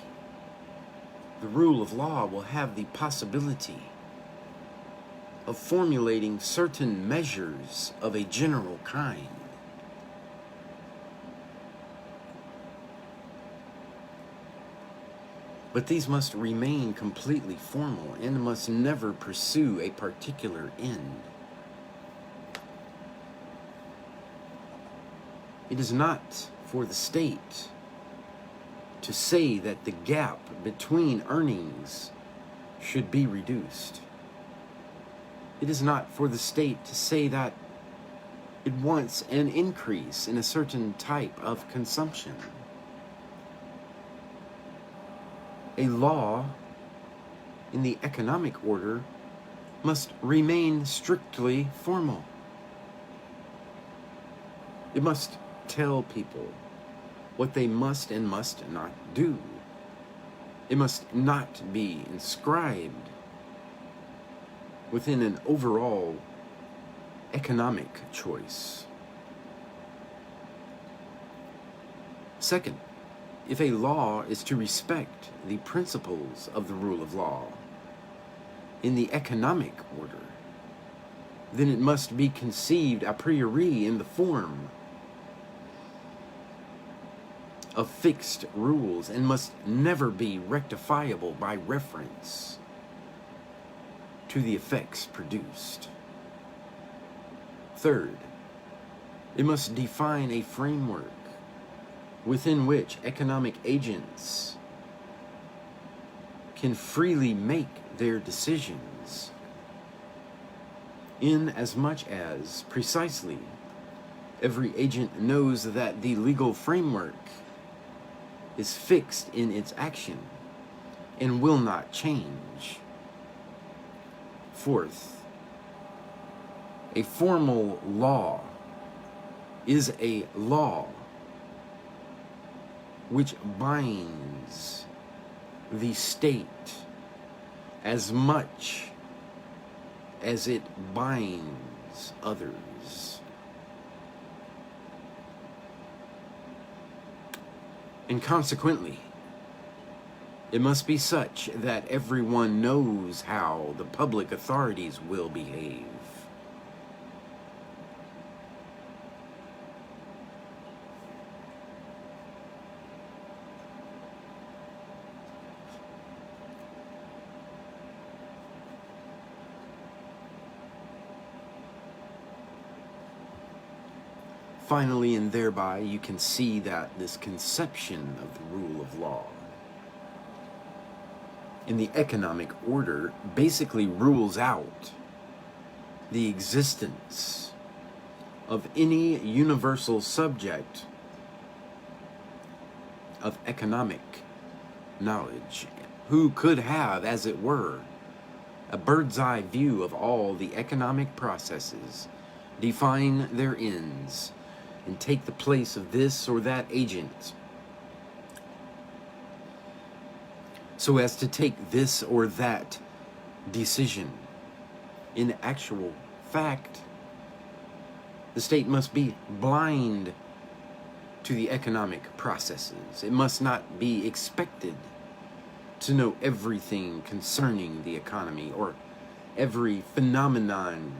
the rule of law will have the possibility of formulating certain measures of a general kind. But these must remain completely formal and must never pursue a particular end. It is not for the state to say that the gap between earnings should be reduced. It is not for the state to say that it wants an increase in a certain type of consumption. A law in the economic order must remain strictly formal. It must tell people what they must and must not do. It must not be inscribed within an overall economic choice. Second, if a law is to respect the principles of the rule of law in the economic order, then it must be conceived a priori in the form of fixed rules and must never be rectifiable by reference to the effects produced. Third, it must define a framework within which economic agents can freely make their decisions, in as much as precisely every agent knows that the legal framework is fixed in its action and will not change. Fourth, a formal law is a law which binds the state as much as it binds others. And consequently, it must be such that everyone knows how the public authorities will behave. Finally, and thereby, you can see that this conception of the rule of law in the economic order basically rules out the existence of any universal subject of economic knowledge who could have, as it were, a bird's eye view of all the economic processes, define their ends, and take the place of this or that agent, so as to take this or that decision. In actual fact, the state must be blind to the economic processes. It must not be expected to know everything concerning the economy or every phenomenon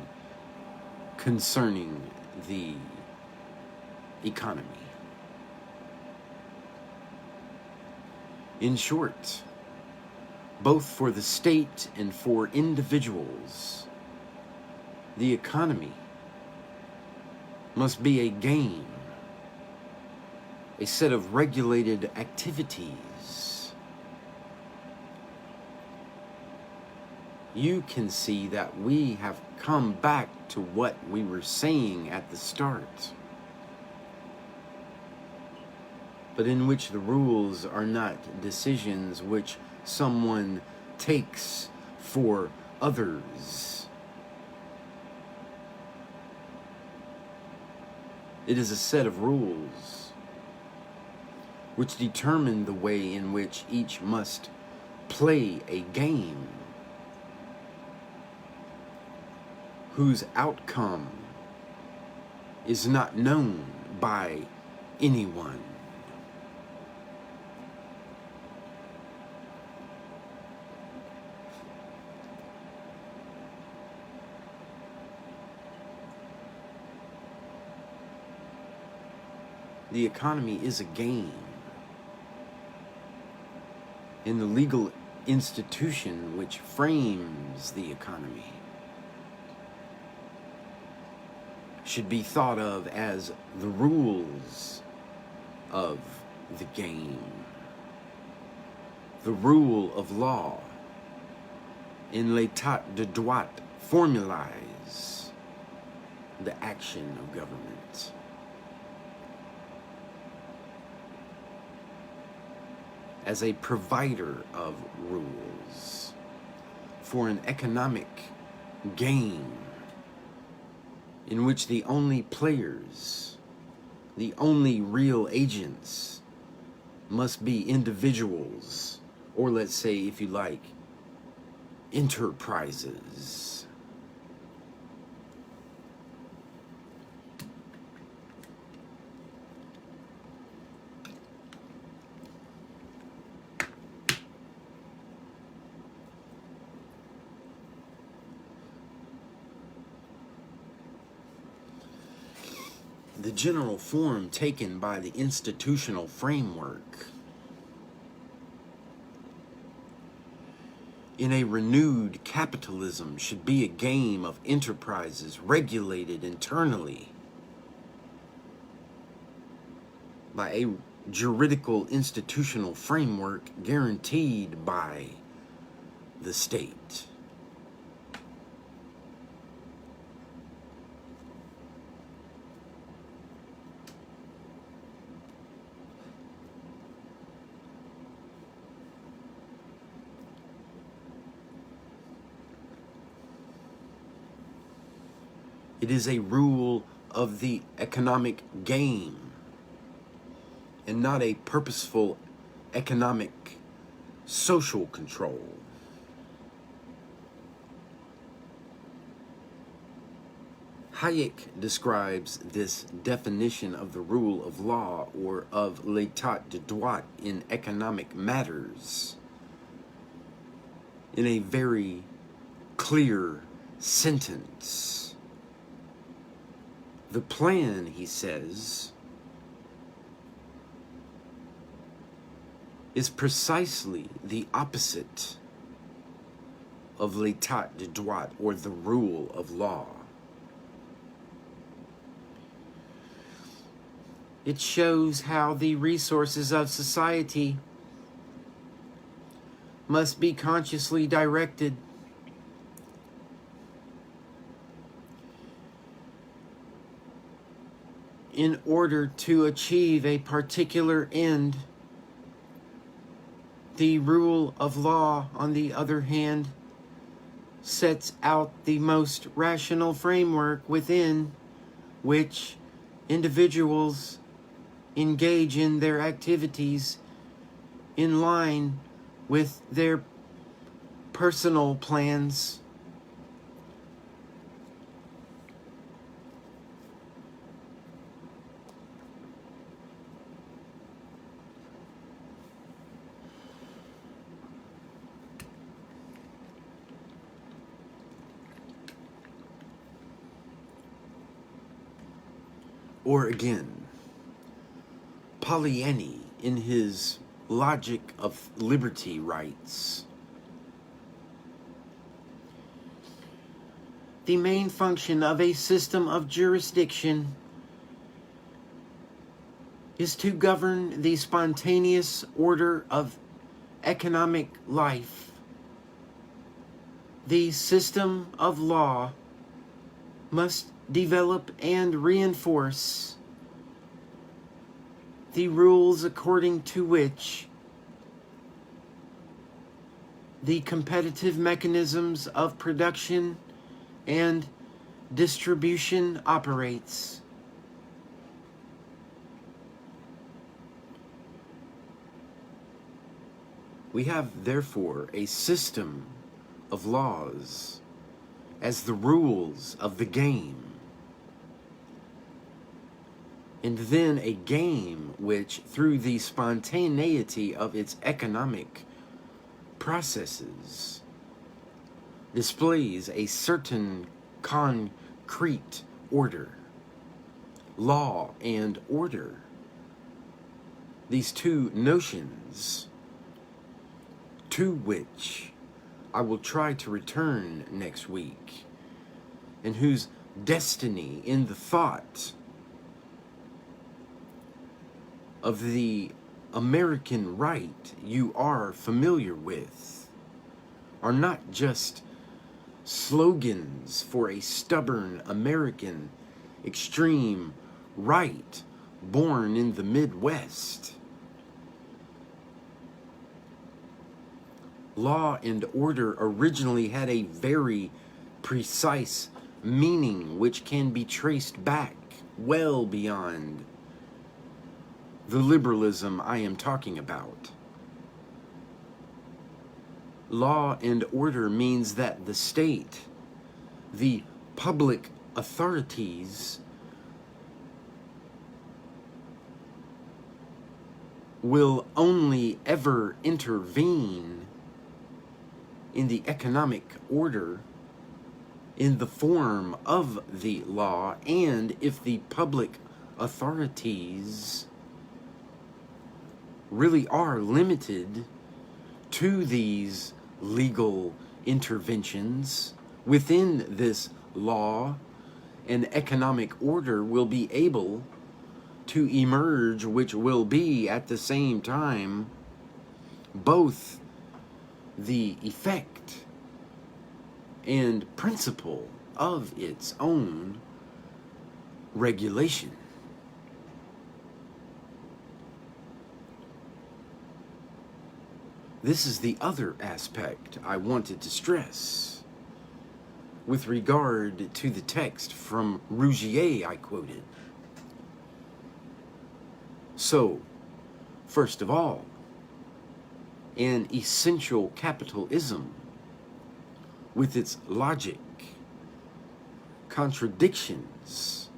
concerning the economy. In short, both for the state and for individuals, the economy must be a game, a set of regulated activities. You can see that we have come back to what we were saying at the start, but in which the rules are not decisions which someone takes for others. It is a set of rules which determine the way in which each must play a game, whose outcome is not known by anyone. The economy is a game, and the legal institution which frames the economy should be thought of as the rules of the game. The rule of law in l'état de droit formalize the action of government. As a provider of rules for an economic game in which the only players, the only real agents, must be individuals, or let's say, if you like, enterprises. The general form taken by the institutional framework in a renewed capitalism should be a game of enterprises regulated internally by a juridical institutional framework guaranteed by the state. It is a rule of the economic game and not a purposeful economic social control. Hayek describes this definition of the rule of law or of l'état de droit in economic matters in a very clear sentence. The plan, he says, is precisely the opposite of l'état de droit, or the rule of law. It shows how the resources of society must be consciously directed in order to achieve a particular end. The rule of law, on the other hand, sets out the most rational framework within which individuals engage in their activities in line with their personal plans. Or again, Polanyi, in his Logic of Liberty, writes, the main function of a system of jurisdiction is to govern the spontaneous order of economic life. The system of law must develop and reinforce the rules according to which the competitive mechanisms of production and distribution operates. We have, therefore, a system of laws as the rules of the game, and then a game which, through the spontaneity of its economic processes, displays a certain concrete order. Law and order, these two notions to which I will try to return next week, and whose destiny in the thought of the American right you are familiar with, are not just slogans for a stubborn American extreme right born in the Midwest. Law and order originally had a very precise meaning which can be traced back well beyond the liberalism I am talking about. Law and order means that the state, the public authorities, will only ever intervene in the economic order in the form of the law, and if the public authorities really are limited to these legal interventions within this law, an economic order will be able to emerge, which will be at the same time both the effect and principle of its own regulation. This is the other aspect I wanted to stress with regard to the text from Rougier I quoted. So, first of all, an essential capitalism with its logic, contradictions,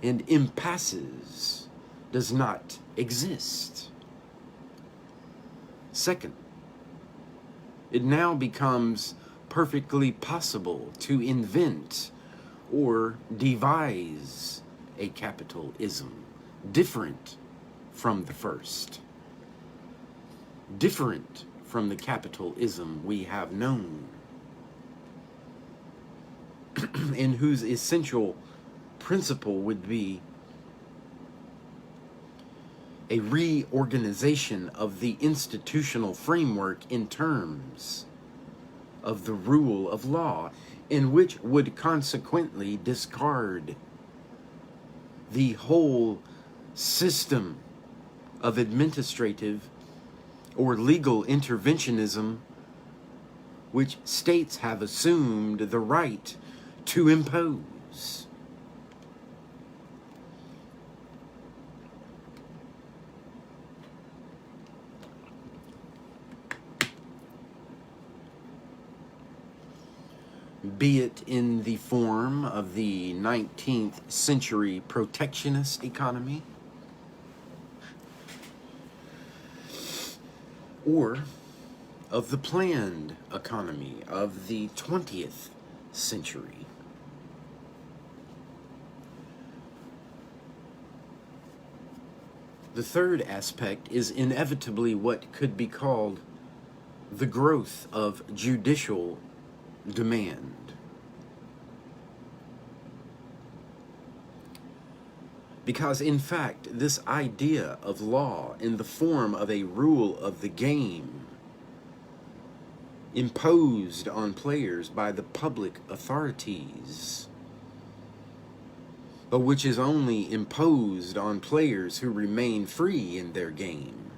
and impasses does not exist. Second, it now becomes perfectly possible to invent or devise a capitalism different from the first, different from the capitalism we have known, and whose essential principle would be a reorganization of the institutional framework in terms of the rule of law, and which would consequently discard the whole system of administrative or legal interventionism which states have assumed the right to impose. Be it in the form of the 19th century protectionist economy, or of the planned economy of the 20th century. The third aspect is inevitably what could be called the growth of judicial demand. Because in fact, this idea of law in the form of a rule of the game imposed on players by the public authorities, but which is only imposed on players who remain free in their game,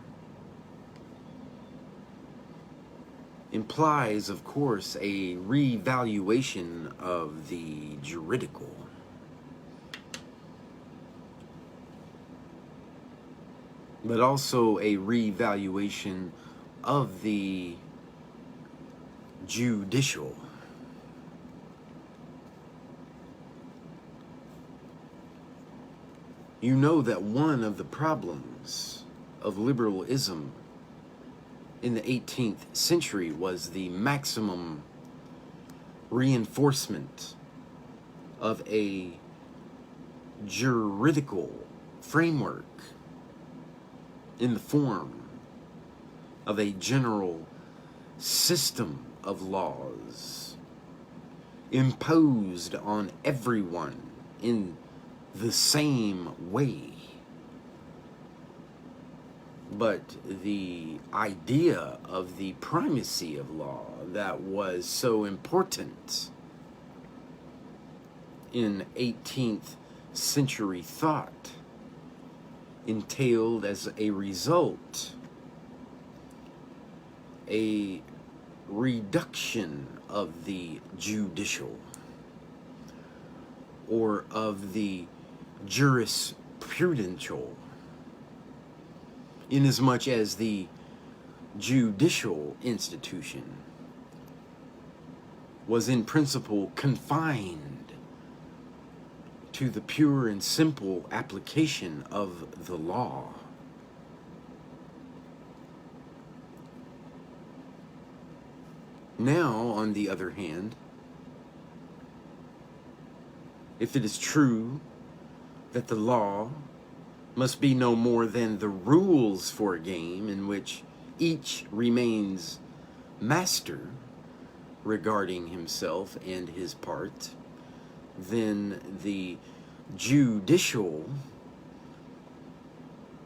implies, of course, a revaluation of the juridical. But also a revaluation of the judicial. You know that one of the problems of liberalism in the 18th century was the maximum reinforcement of a juridical framework in the form of a general system of laws imposed on everyone in the same way. But the idea of the primacy of law that was so important in 18th century thought entailed as a result a reduction of the judicial or of the jurisprudential, inasmuch as the judicial institution was in principle confined to the pure and simple application of the law. Now, on the other hand, if it is true that the law must be no more than the rules for a game in which each remains master regarding himself and his part, then the judicial,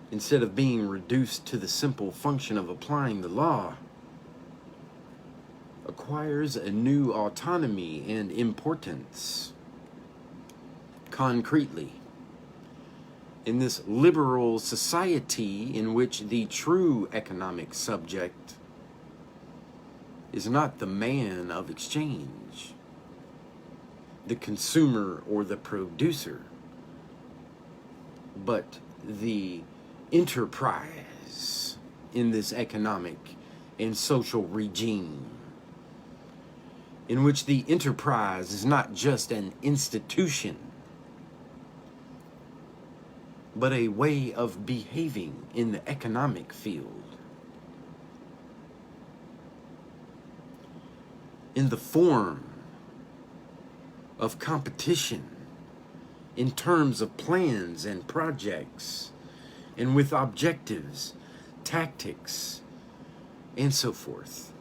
instead of being reduced to the simple function of applying the law, acquires a new autonomy and importance. Concretely, in this liberal society in which the true economic subject is not the man of exchange, the consumer or the producer, but the enterprise in this economic and social regime, in which the enterprise is not just an institution, but a way of behaving in the economic field. In the form of competition, in terms of plans and projects, and with objectives, tactics, and so forth.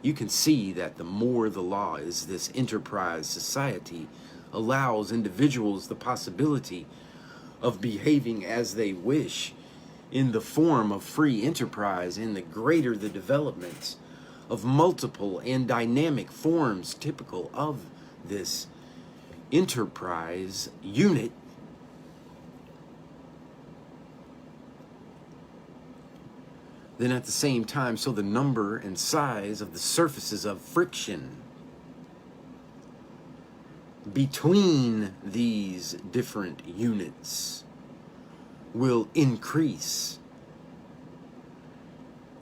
You can see that the more the law is this enterprise society allows individuals the possibility of behaving as they wish in the form of free enterprise, and the greater the development of multiple and dynamic forms typical of this enterprise unit, then at the same time, so the number and size of the surfaces of friction between these different units will increase,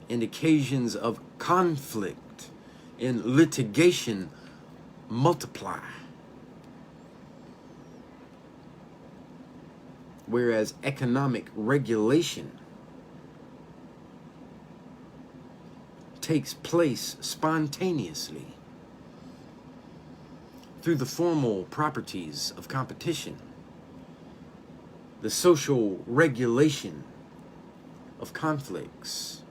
and occasions of conflict and litigation multiply. Whereas economic regulation takes place spontaneously through the formal properties of competition, the social regulation of conflicts,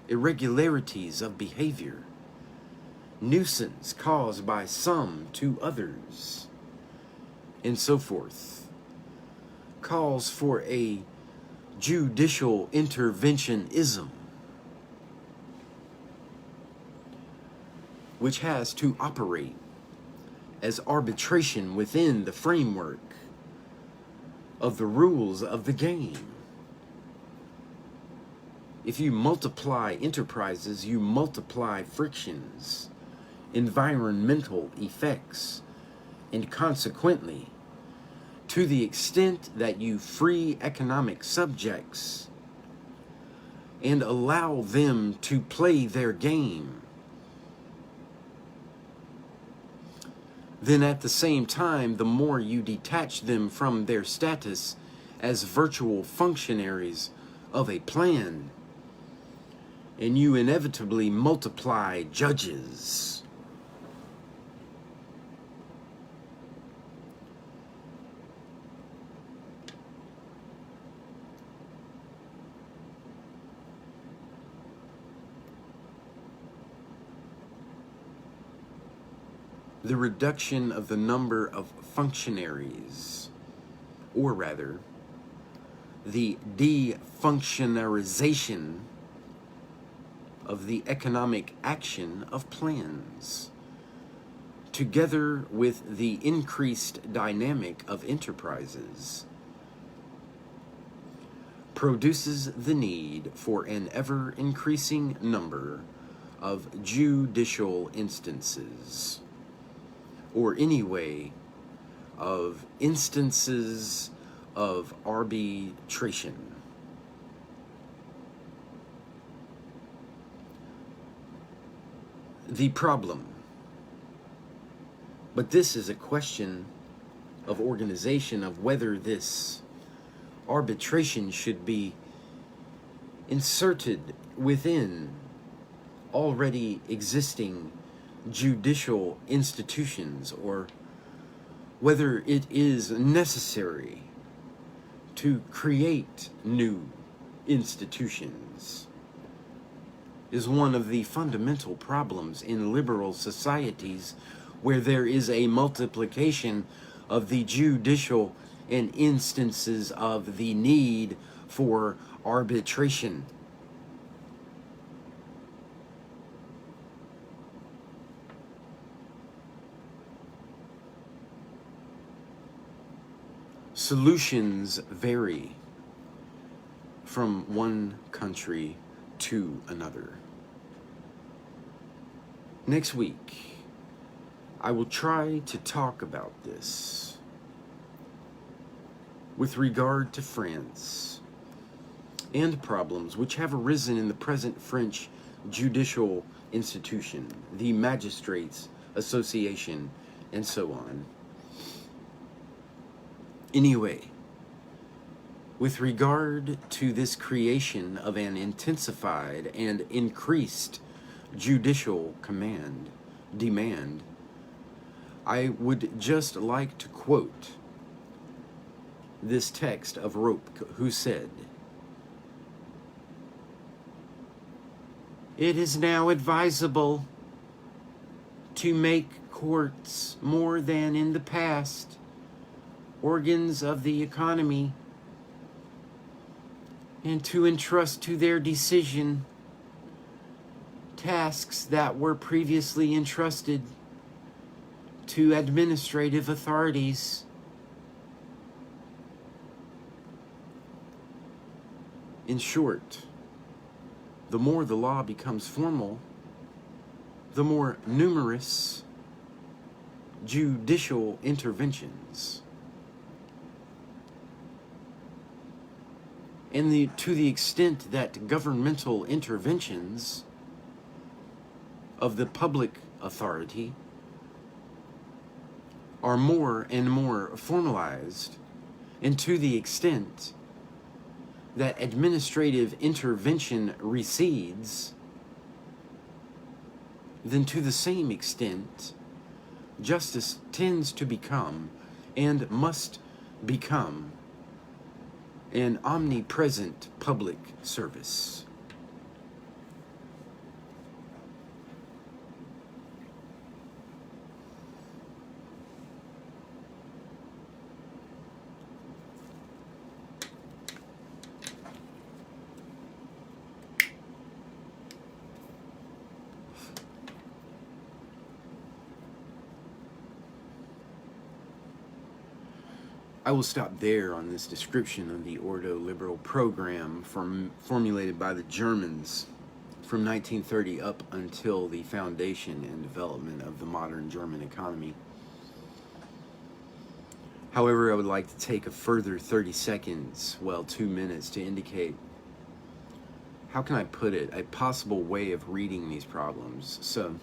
irregularities of behavior, nuisance caused by some to others, and so forth, calls for a judicial interventionism, which has to operate as arbitration within the framework of the rules of the game. If you multiply enterprises, you multiply frictions, environmental effects, and consequently, to the extent that you free economic subjects and allow them to play their game, then at the same time, the more you detach them from their status as virtual functionaries of a plan, and you inevitably multiply judges. The reduction of the number of functionaries, or rather, the defunctionarization of the economic action of plans, together with the increased dynamic of enterprises, produces the need for an ever-increasing number of judicial instances, or anyway, of instances of arbitration. The problem, but this is a question of organization, of whether this arbitration should be inserted within already existing judicial institutions, or whether it is necessary to create new institutions, is one of the fundamental problems in liberal societies, where there is a multiplication of the judicial and instances of the need for arbitration. Solutions vary from one country to another. Next week, I will try to talk about this with regard to France and problems which have arisen in the present French judicial institution, the Magistrates Association, and so on. Anyway, with regard to this creation of an intensified and increased judicial demand, I would just like to quote this text of Rope, who said, "It is now advisable to make courts, more than in the past, organs of the economy, and to entrust to their decision tasks that were previously entrusted to administrative authorities." In short, the more the law becomes formal, the more numerous judicial interventions, and to the extent that governmental interventions of the public authority are more and more formalized, and to the extent that administrative intervention recedes, then to the same extent justice tends to become, and must become, an omnipresent public service. I will stop there on this description of the ordo-liberal program formulated by the Germans from 1930 up until the foundation and development of the modern German economy. However, I would like to take a further 30 seconds, 2 minutes, to indicate, how can I put it, a possible way of reading these problems. So,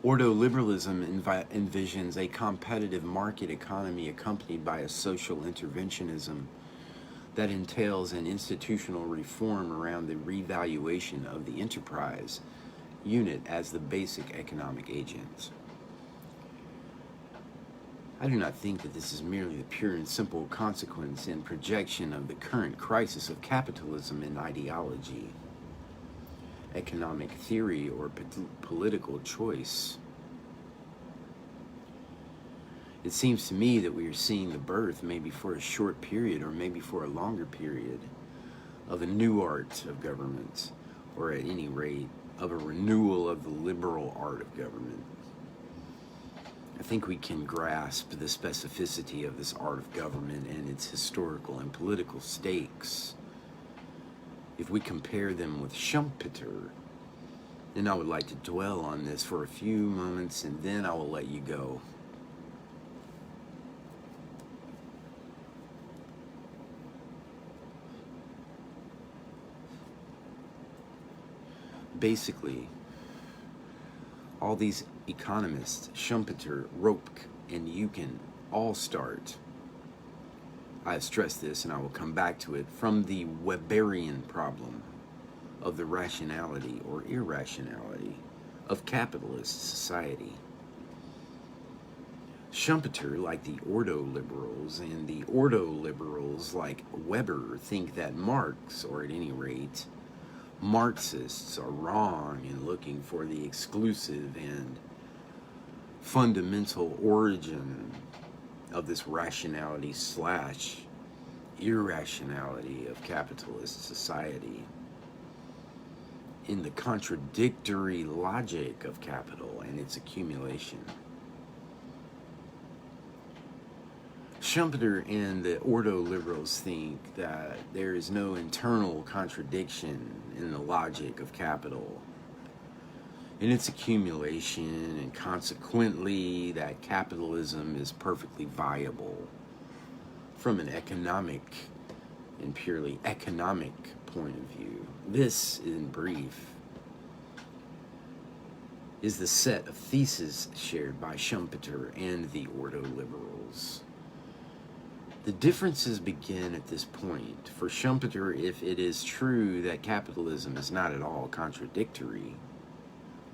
ordoliberalism envisions a competitive market economy accompanied by a social interventionism that entails an institutional reform around the revaluation of the enterprise unit as the basic economic agent. I do not think that this is merely the pure and simple consequence and projection of the current crisis of capitalism in ideology, economic theory, or political choice. It seems to me that we are seeing the birth, maybe for a short period or maybe for a longer period, of a new art of government, or at any rate, of a renewal of the liberal art of government. I think we can grasp the specificity of this art of government and its historical and political stakes if we compare them with Schumpeter, then I would like to dwell on this for a few moments and then I will let you go. Basically, all these economists, Schumpeter, Ropke, and Eucken, all start, I have stressed this and I will come back to it, from the Weberian problem of the rationality or irrationality of capitalist society. Schumpeter, like the ordo-liberals, and the ordo-liberals, like Weber, think that Marx, or at any rate, Marxists, are wrong in looking for the exclusive and fundamental origin of this rationality slash irrationality of capitalist society in the contradictory logic of capital and its accumulation. Schumpeter and the ordo-liberals think that there is no internal contradiction in the logic of capital, in its accumulation, and consequently that capitalism is perfectly viable from an economic and purely economic point of view. This, in brief, is the set of theses shared by Schumpeter and the ordo-liberals. The differences begin at this point. For Schumpeter, if it is true that capitalism is not at all contradictory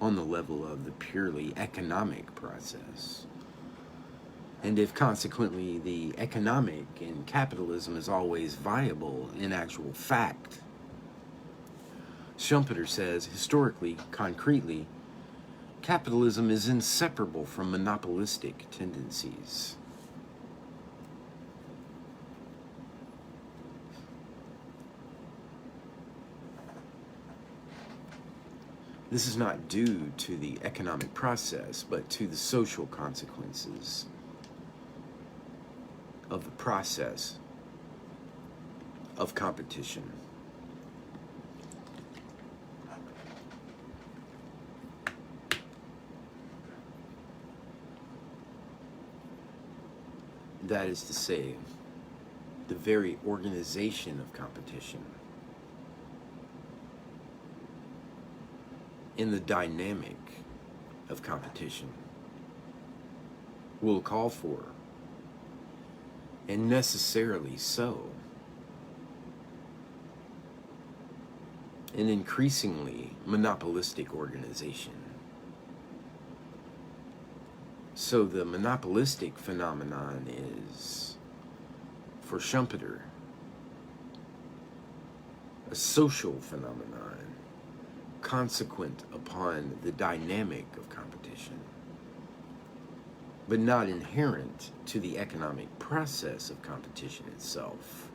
on the level of the purely economic process, and if consequently the economic and capitalism is always viable in actual fact, Schumpeter says, historically, concretely, capitalism is inseparable from monopolistic tendencies. This is not due to the economic process, but to the social consequences of the process of competition. That is to say, the very organization of competition in the dynamic of competition will call for, and necessarily so, an increasingly monopolistic organization. So the monopolistic phenomenon is, for Schumpeter, a social phenomenon consequent upon the dynamic of competition, but not inherent to the economic process of competition itself.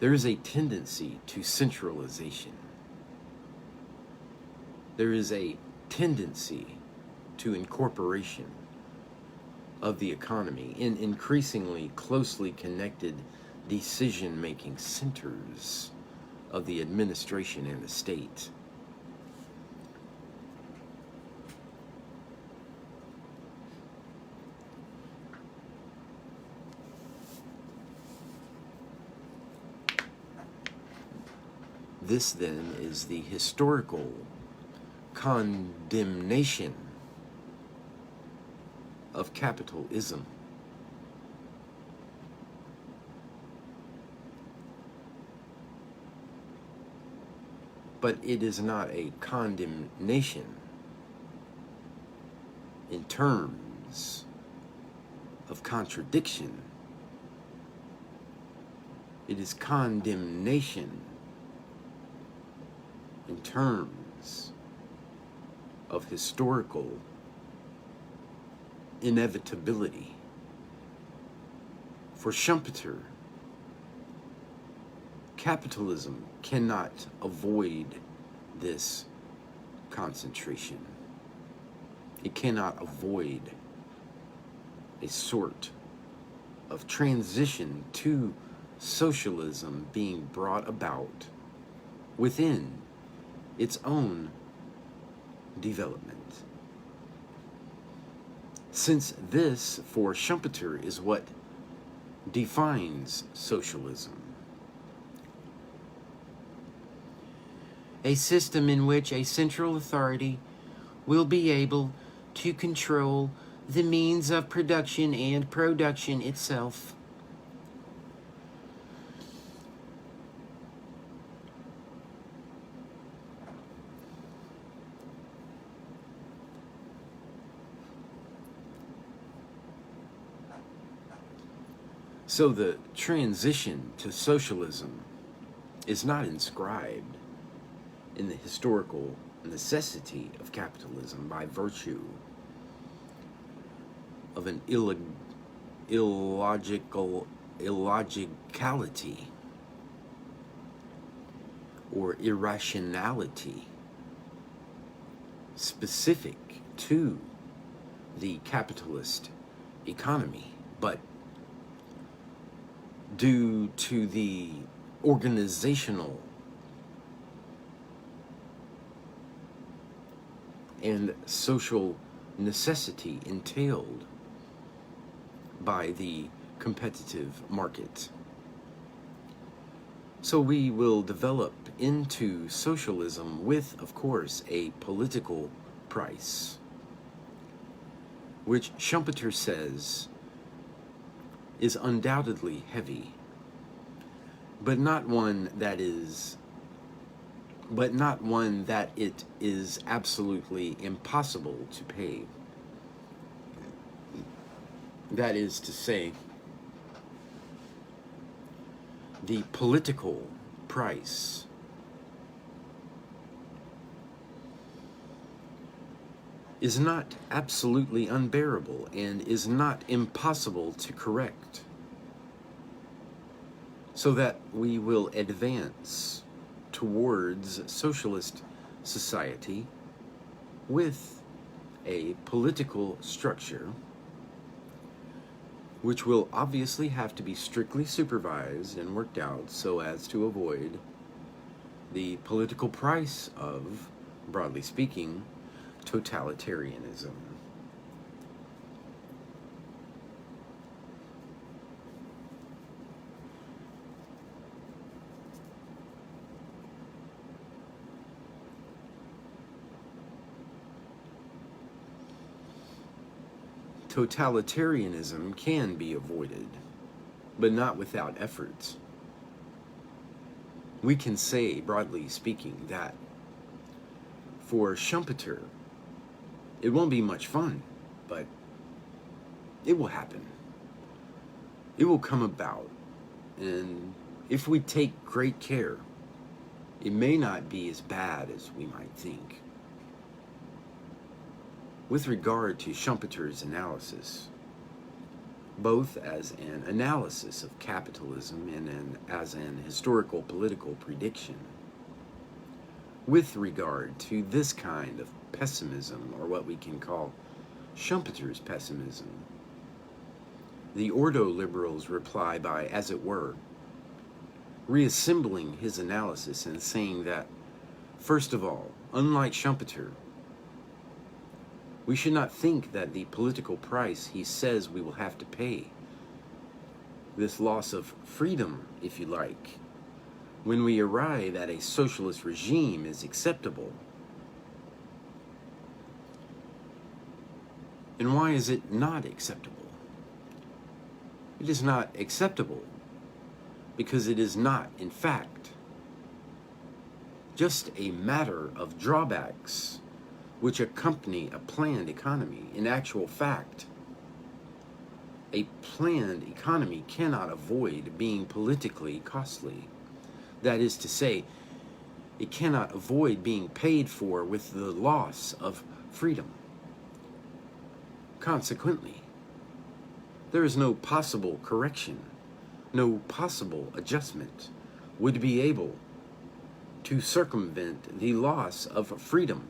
There is a tendency to centralization. There is a tendency to incorporation of the economy in increasingly closely connected decision-making centers of the administration and the state. This then is the historical condemnation of capitalism. But it is not a condemnation in terms of contradiction. It is condemnation in terms of historical inevitability. For Schumpeter, capitalism cannot avoid this concentration. It cannot avoid a sort of transition to socialism being brought about within its own development. Since this, for Schumpeter, is what defines socialism. A system in which a central authority will be able to control the means of production and production itself. So the transition to socialism is not inscribed in the historical necessity of capitalism by virtue of an illogicality or irrationality specific to the capitalist economy, but due to the organizational and social necessity entailed by the competitive market. So we will develop into socialism with, of course, a political price, which Schumpeter says is undoubtedly heavy, but not one that it is absolutely impossible to pay. That is to say, the political price is not absolutely unbearable and is not impossible to correct, so that we will advance towards socialist society with a political structure which will obviously have to be strictly supervised and worked out so as to avoid the political price of, broadly speaking, totalitarianism. Totalitarianism can be avoided, but not without effort. We can say, broadly speaking, that for Schumpeter, it won't be much fun, but it will happen. It will come about, and if we take great care, it may not be as bad as we might think. With regard to Schumpeter's analysis, both as an analysis of capitalism and as an historical political prediction, with regard to this kind of pessimism, or what we can call Schumpeter's pessimism, the ordo-liberals reply by, as it were, reassembling his analysis and saying that, first of all, unlike Schumpeter, we should not think that the political price he says we will have to pay, this loss of freedom, if you like, when we arrive at a socialist regime is acceptable. And why is it not acceptable? It is not acceptable because it is not, in fact, just a matter of drawbacks which accompany a planned economy. In actual fact, a planned economy cannot avoid being politically costly. That is to say, it cannot avoid being paid for with the loss of freedom. Consequently, there is no possible correction, no possible adjustment would be able to circumvent the loss of freedom,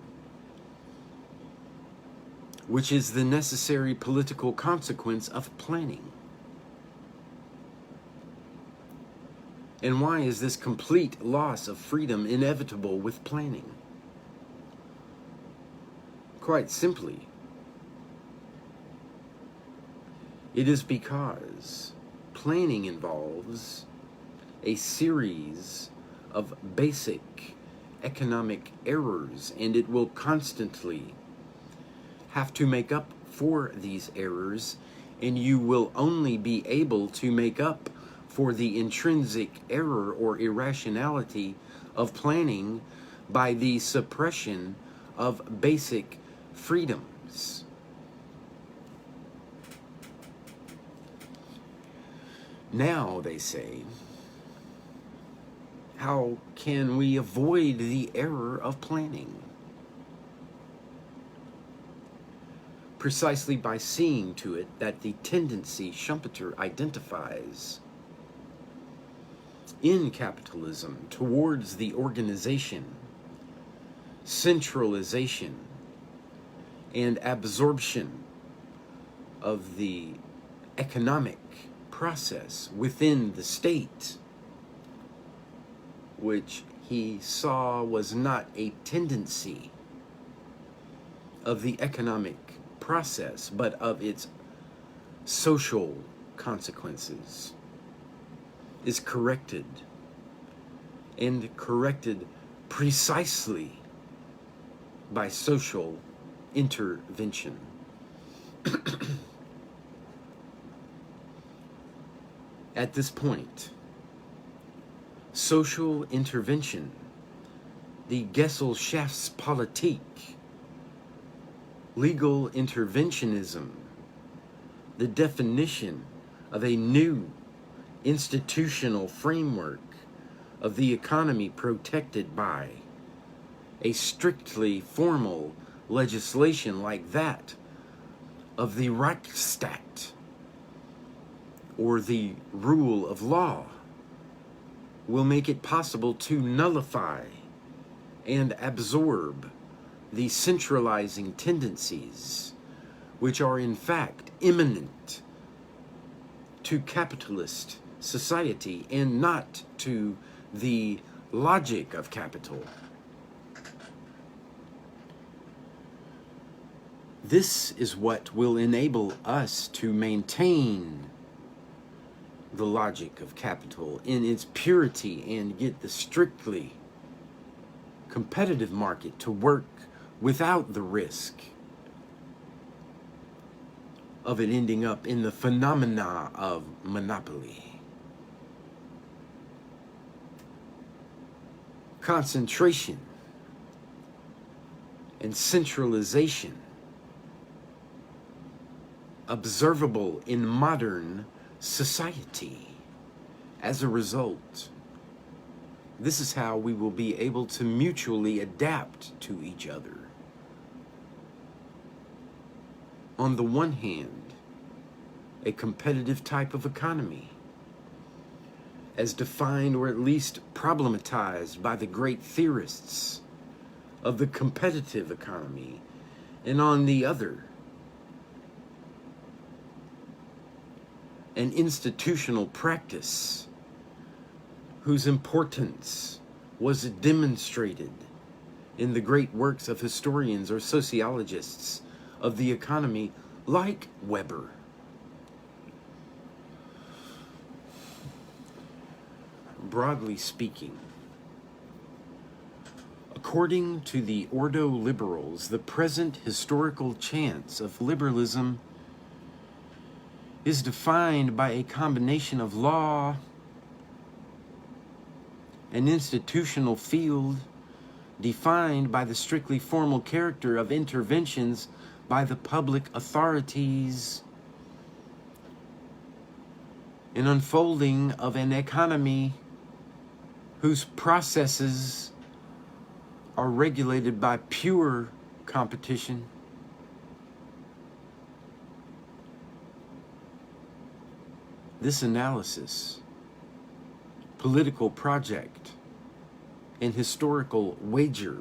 which is the necessary political consequence of planning. And why is this complete loss of freedom inevitable with planning? Quite simply, it is because planning involves a series of basic economic errors, and it will constantly have to make up for these errors, and you will only be able to make up for the intrinsic error or irrationality of planning by the suppression of basic freedoms. Now, they say, how can we avoid the error of planning? Precisely by seeing to it that the tendency Schumpeter identifies in capitalism towards the organization, centralization, and absorption of the economic process within the state, which he saw was not a tendency of the economic process, but of its social consequences, is corrected, and corrected precisely by social intervention. At this point, social intervention, the Gesellschaftspolitik, legal interventionism, the definition of a new institutional framework of the economy protected by a strictly formal legislation like that of the Rechtsstaat, or the rule of law, will make it possible to nullify and absorb the centralizing tendencies which are in fact imminent to capitalist society and not to the logic of capital. This is what will enable us to maintain the logic of capital in its purity and get the strictly competitive market to work without the risk of it ending up in the phenomena of monopoly. Concentration and centralization observable in modern society. As a result, this is how we will be able to mutually adapt to each other. On the one hand, a competitive type of economy, as defined or at least problematized by the great theorists of the competitive economy, and on the other, an institutional practice whose importance was demonstrated in the great works of historians or sociologists of the economy like Weber. Broadly speaking, according to the Ordo Liberals, the present historical chance of liberalism is defined by a combination of law, an institutional field defined by the strictly formal character of interventions by the public authorities, an unfolding of an economy whose processes are regulated by pure competition, this analysis, political project, and historical wager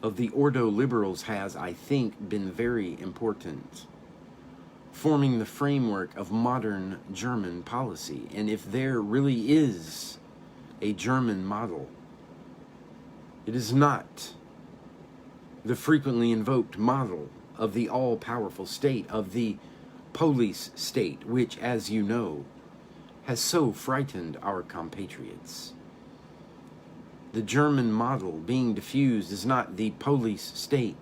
of the Ordo Liberals has, I think, been very important forming the framework of modern German policy. And if there really is a German model, it is not the frequently invoked model of the all-powerful state, of the police state, which, as you know, has so frightened our compatriots. The German model being diffused is not the police state.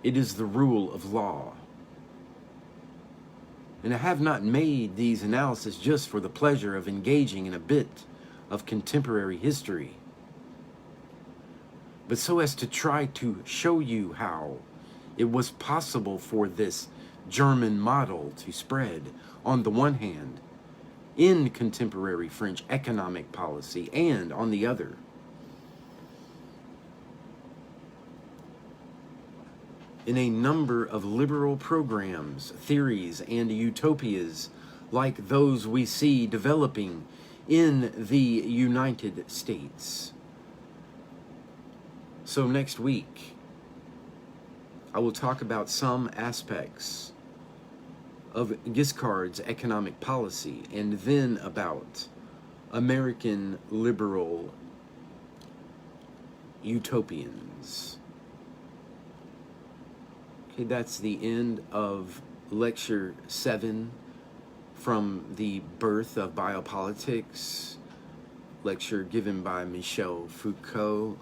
It is the rule of law. And I have not made these analyses just for the pleasure of engaging in a bit of contemporary history, but so as to try to show you how it was possible for this German model to spread, on the one hand, in contemporary French economic policy, and on the other, in a number of liberal programs, theories, and utopias like those we see developing in the United States. So next week, I will talk about some aspects of Giscard's economic policy, and then about American liberal utopians. Okay, that's the end of Lecture 7 from The Birth of Biopolitics, lecture given by Michel Foucault.